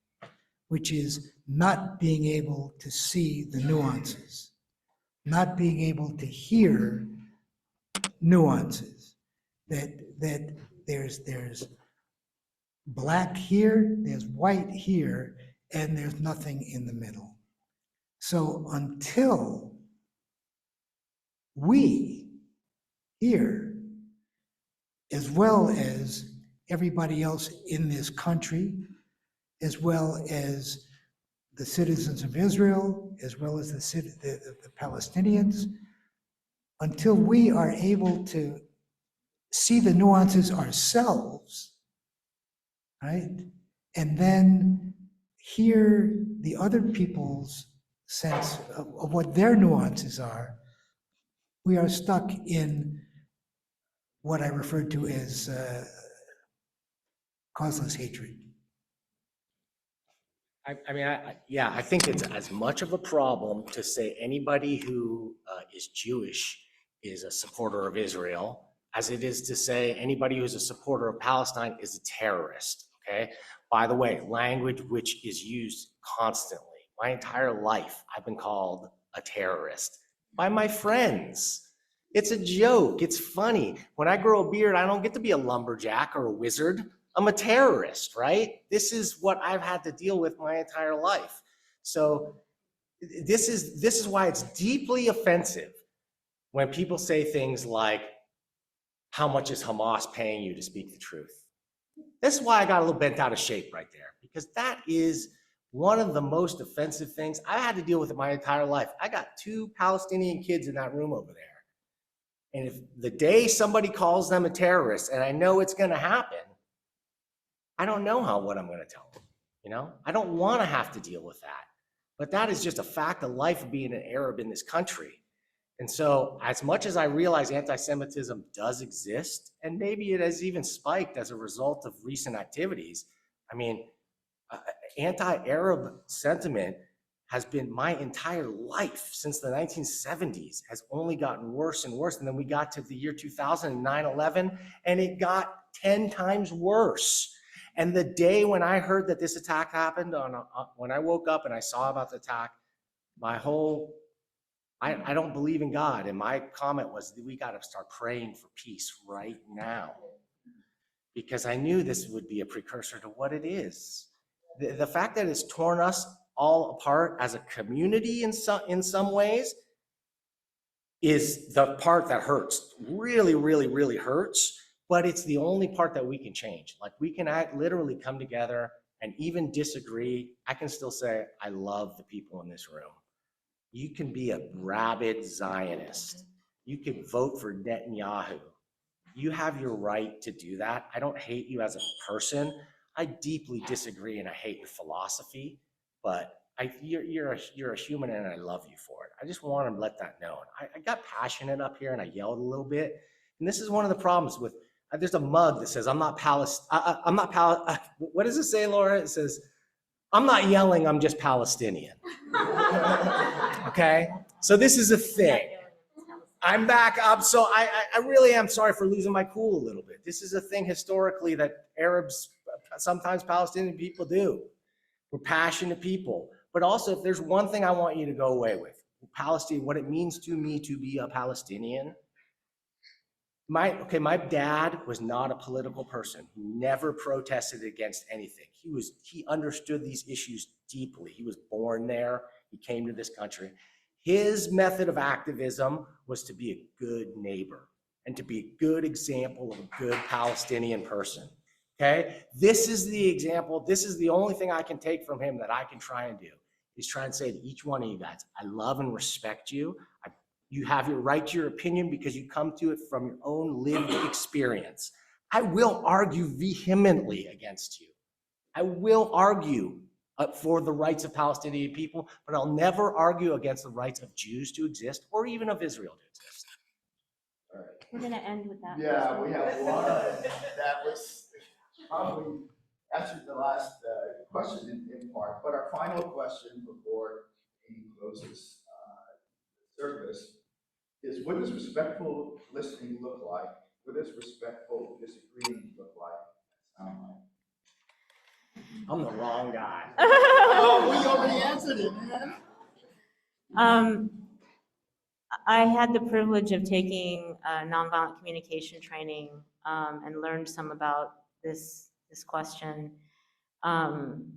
which is not being able to see the nuances, not being able to hear nuances, that there's black here, there's white here, and there's nothing in the middle. So until we here, as well as everybody else in this country, as well as the citizens of Israel, as well as the Palestinians, until we are able to see the nuances ourselves, right? And then hear the other people's sense of what their nuances are, we are stuck in what I refer to as causeless hatred. I think it's as much of a problem to say anybody who is Jewish is a supporter of Israel as it is to say anybody who's a supporter of Palestine is a terrorist, okay? By the way, language which is used constantly. My entire life, I've been called a terrorist by my friends. It's a joke, it's funny. When I grow a beard, I don't get to be a lumberjack or a wizard. I'm a terrorist, right? This is what I've had to deal with my entire life. So this is why it's deeply offensive when people say things like, how much is Hamas paying you to speak the truth? This is why I got a little bent out of shape right there, because that is one of the most offensive things I had to deal with in my entire life. I got 2 Palestinian kids in that room over there. And if the day somebody calls them a terrorist, and I know it's gonna happen, I don't know what I'm gonna tell them, you know? I don't wanna have to deal with that. But that is just a fact of life of being an Arab in this country. And so as much as I realize anti-Semitism does exist, and maybe it has even spiked as a result of recent activities, I mean, anti-Arab sentiment has been my entire life since the 1970s, has only gotten worse and worse. And then we got to the year 2000, 9/11, and it got 10 times worse. And the day when I heard that this attack happened, when I woke up and I saw about the attack, my whole, I don't believe in God. And my comment was, we got to start praying for peace right now. Because I knew this would be a precursor to what it is. The fact that it's torn us all apart as a community in some ways is the part that hurts. Really, really, really hurts. But it's the only part that we can change. Like, we can literally come together and even disagree. I can still say, I love the people in this room. You can be a rabid Zionist. You can vote for Netanyahu. You have your right to do that. I don't hate you as a person. I deeply disagree and I hate your philosophy, but you're a human and I love you for it. I just want to let that known. I got passionate up here and I yelled a little bit. And this is one of the problems with, there's a mug that says, I'm not what does it say, Laura? It says, I'm not yelling, I'm just Palestinian. Okay? So this is a thing. I'm back up, so I really am sorry for losing my cool a little bit. This is a thing historically that Arabs, sometimes Palestinian people do. We're passionate people. But also, if there's one thing I want you to go away with, Palestine, what it means to me to be a Palestinian. My dad was not a political person. He never protested against anything. He understood these issues deeply. He was born there. He came to this country. His method of activism was to be a good neighbor and to be a good example of a good Palestinian person. Okay? This is the example. This is the only thing I can take from him that I can try and do, is try and say to each one of you guys, I love and respect you. You have your right to your opinion because you come to it from your own lived experience. I will argue vehemently against you. I will argue for the rights of Palestinian people, but I'll never argue against the rights of Jews to exist or even of Israel to exist. All right. We're going to end with that. Yeah, we have one. That was probably answered the last question in part, but our final question before Amy closes the service is, what does respectful listening look like? What does respectful disagreeing look like? Sound like? I'm the wrong guy. Oh, we already answered it, man. I had the privilege of taking nonviolent communication training and learned some about this question. And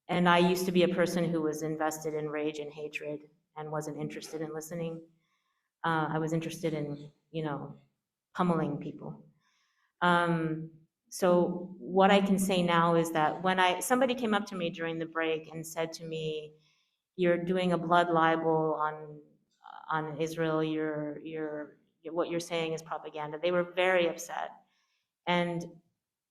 I used to be a person who was invested in rage and hatred and wasn't interested in listening. I was interested in, pummeling people. So what I can say now is that when somebody came up to me during the break and said to me, you're doing a blood libel on Israel, what you're saying is propaganda. They were very upset. And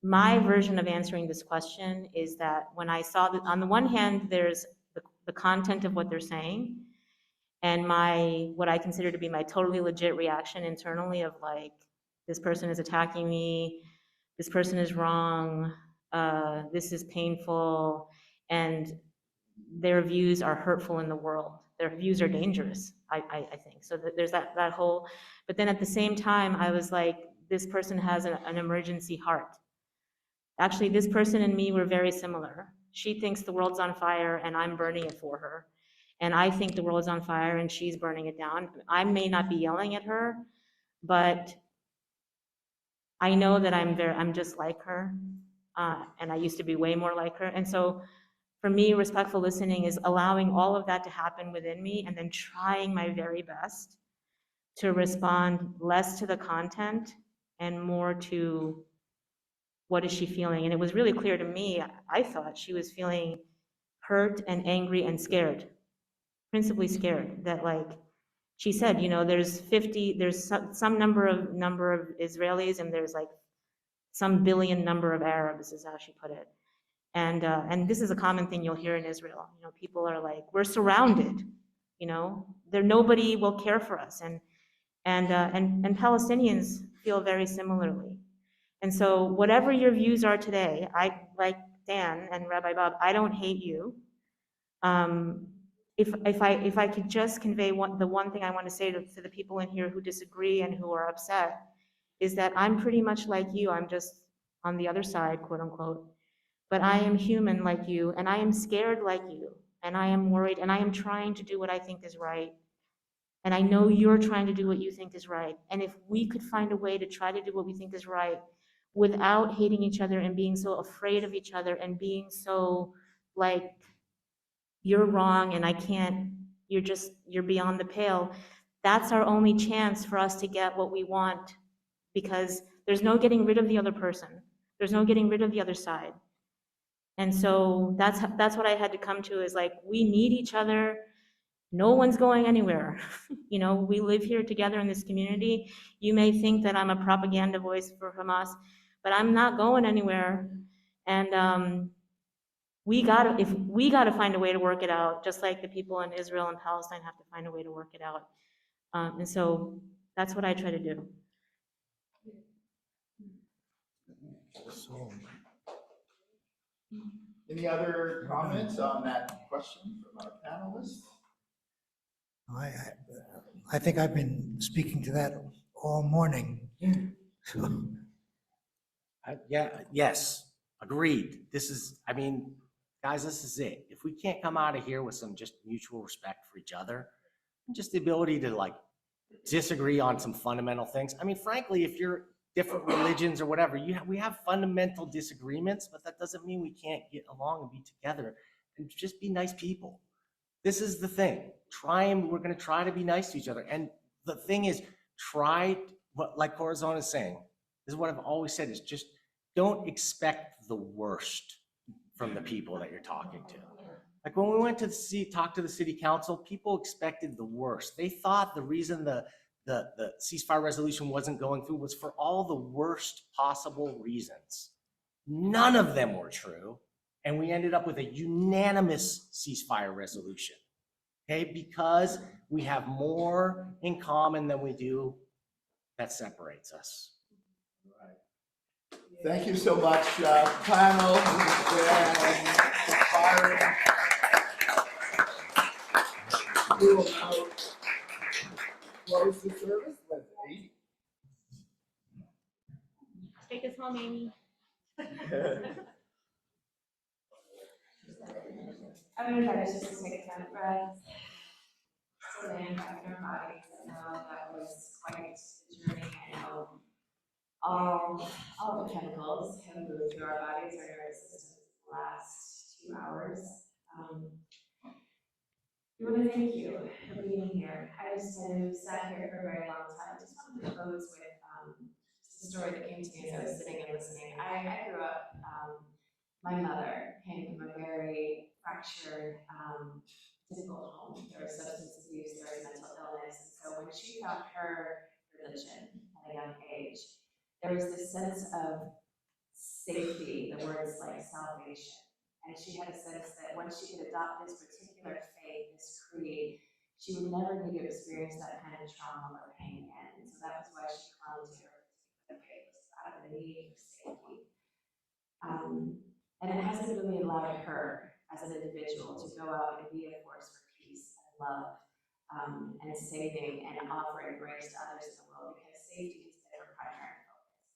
my version of answering this question is that when I saw that, on the one hand, there's the content of what they're saying, and what I consider to be my totally legit reaction internally of like, this person is attacking me, this person is wrong, this is painful, and their views are hurtful in the world. Their views are dangerous, I think. So there's that whole, but then at the same time, I was like, this person has an emergency heart. Actually, this person and me were very similar. She thinks the world's on fire and I'm burning it for her. And I think the world's on fire and she's burning it down. I may not be yelling at her, but I know that I'm just like her. And I used to be way more like her. And so for me, respectful listening is allowing all of that to happen within me and then trying my very best to respond less to the content and more to what is she feeling. And it was really clear to me, I thought she was feeling hurt and angry and scared, principally scared, that like, she said, there's some number of Israelis and there's like some billion number of Arabs, is how she put it. And this is a common thing you'll hear in Israel. People are like, we're surrounded, nobody will care for us. And Palestinians feel very similarly. And so whatever your views are today, I, like Dan and Rabbi Bob, I don't hate you. If I could just convey the one thing I want to say to the people in here who disagree and who are upset, is that I'm pretty much like you. I'm just on the other side, quote unquote. But I am human like you, and I am scared like you, and I am worried, and I am trying to do what I think is right. And I know you're trying to do what you think is right. And if we could find a way to try to do what we think is right without hating each other and being so afraid of each other and being so like, you're wrong and I can't, you're beyond the pale, that's our only chance for us to get what we want, because there's no getting rid of the other person. There's no getting rid of the other side. And so that's what I had to come to, is like, we need each other. No one's going anywhere. You know, we live here together in this community. You may think that I'm a propaganda voice for Hamas, but I'm not going anywhere. And we gotta find a way to work it out, just like the people in Israel and Palestine have to find a way to work it out. And so that's what I try to do. So, Any other comments on that question from our panelists? I think I've been speaking to that all morning. So, Yeah, yes, agreed. This is, I mean, guys, this is it. If we can't come out of here with some just mutual respect for each other, and just the ability to like disagree on some fundamental things. I mean, frankly, if you're different religions or whatever, we have fundamental disagreements, but that doesn't mean we can't get along and be together and just be nice people. This is the thing. We're going to try to be nice to each other. And the thing is, like Corazon is saying, this is what I've always said, is just don't expect the worst from the people that you're talking to. Like when we went to talk to the city council, people expected the worst. They thought the reason the ceasefire resolution wasn't going through was for all the worst possible reasons. None of them were true. And we ended up with a unanimous ceasefire resolution. Okay, because we have more in common than we do that separates us. Thank you so much, panel. And inspiring. We will now close the service with 8. Take us home, Amy. I'm gonna try to just take a deep breath. So land back in our bodies. I know that was quite the journey. I know all the chemicals have moved through our bodies, our nervous systems the last 2 hours. We want to thank you for being here. I just have sat here for a very long time. I just wanted to close with just a story that came to me as I was sitting and listening. I grew up, my mother came from a very fractured, difficult home. There was substance abuse, there was mental illness. And so when she found her religion at a young age, there was this sense of safety, the words like salvation. And she had a sense that once she could adopt this particular faith, this creed, she would never need to experience that kind of trauma or pain again. And so that was why she clung to her particular faith, out of the need for safety. And it hasn't really allowed her as an individual to go out and be a force for peace and love, and saving and offering grace to others in the world, because safety has been her primary focus.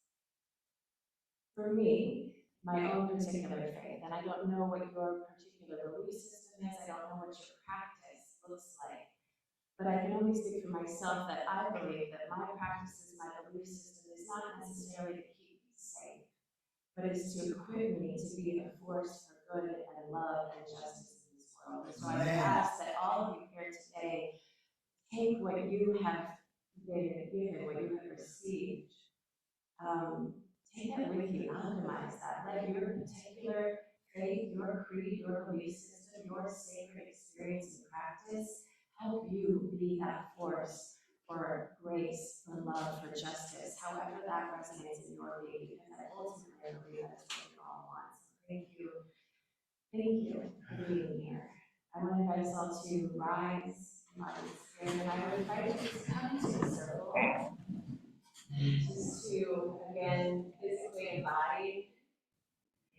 For me, my own particular faith, and I don't know what your particular belief system is, I don't know what your practice looks like, but I can only speak for myself that I believe that my practices, my belief system is not necessarily to keep me safe, but it's to equip me to be a force for good and love and justice in this world. And so I would ask that all of you here today take what you have been given, what you have received, take that with you, alchemize that. Let your particular faith, your creed, your belief system, your sacred experience and practice help you be that force for grace, for love, for justice, however that resonates in your being, because I ultimately believe that is what we all want. So thank you for being here. I want to invite us all to rise And I would invite you to come into the circle, just to, again, physically embody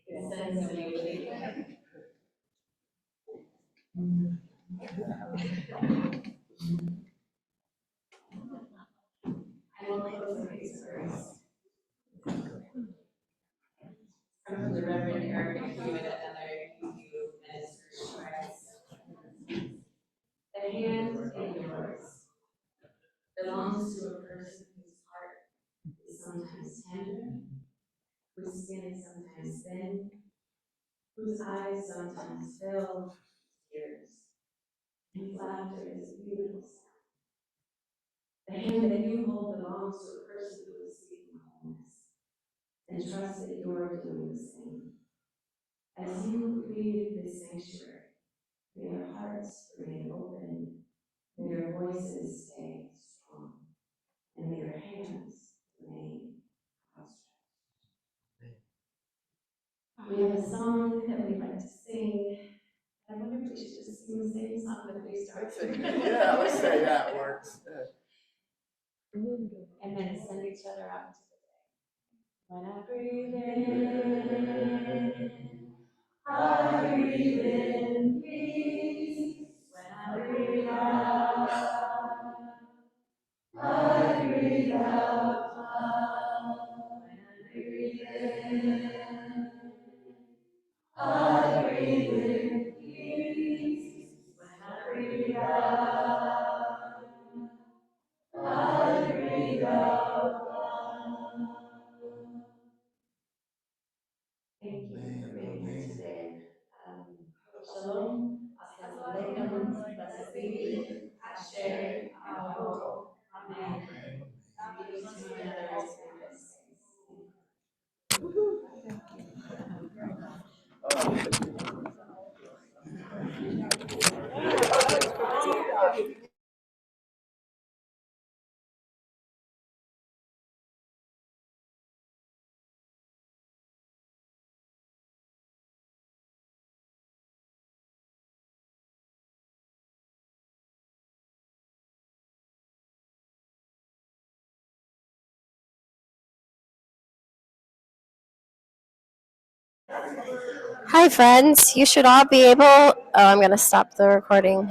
the sense of unity. I will close with these words from the Reverend Eric Hewitt, another UU minister, who writes, "The hand in yours belongs to a person whose heart is sometimes tender, whose skin is sometimes thin, whose eyes sometimes fill with tears, and whose laughter is a beautiful sound. The hand that you hold belongs to a person who is seeking wholeness, and trust that you are doing the same. As you lead this sanctuary, may your hearts remain open, may your voices stay strong, and may your hands remain outstretched." We have a song that we'd like to sing. I wonder if we should just sing the same song that we started. Yeah, let's say that works. And then send each other out into the day. When I breathe in, I breathe in peace. When I breathe out, I breathe out love. When I breathe in, I breathe in peace. When I breathe out, I breathe out love. Thank you for being here today. Shalom, assalamu alaikum, blessed be, asher, abo, amen. Meeting to another experience. Hi, friends. You should all be able. Oh, I'm going to stop the recording.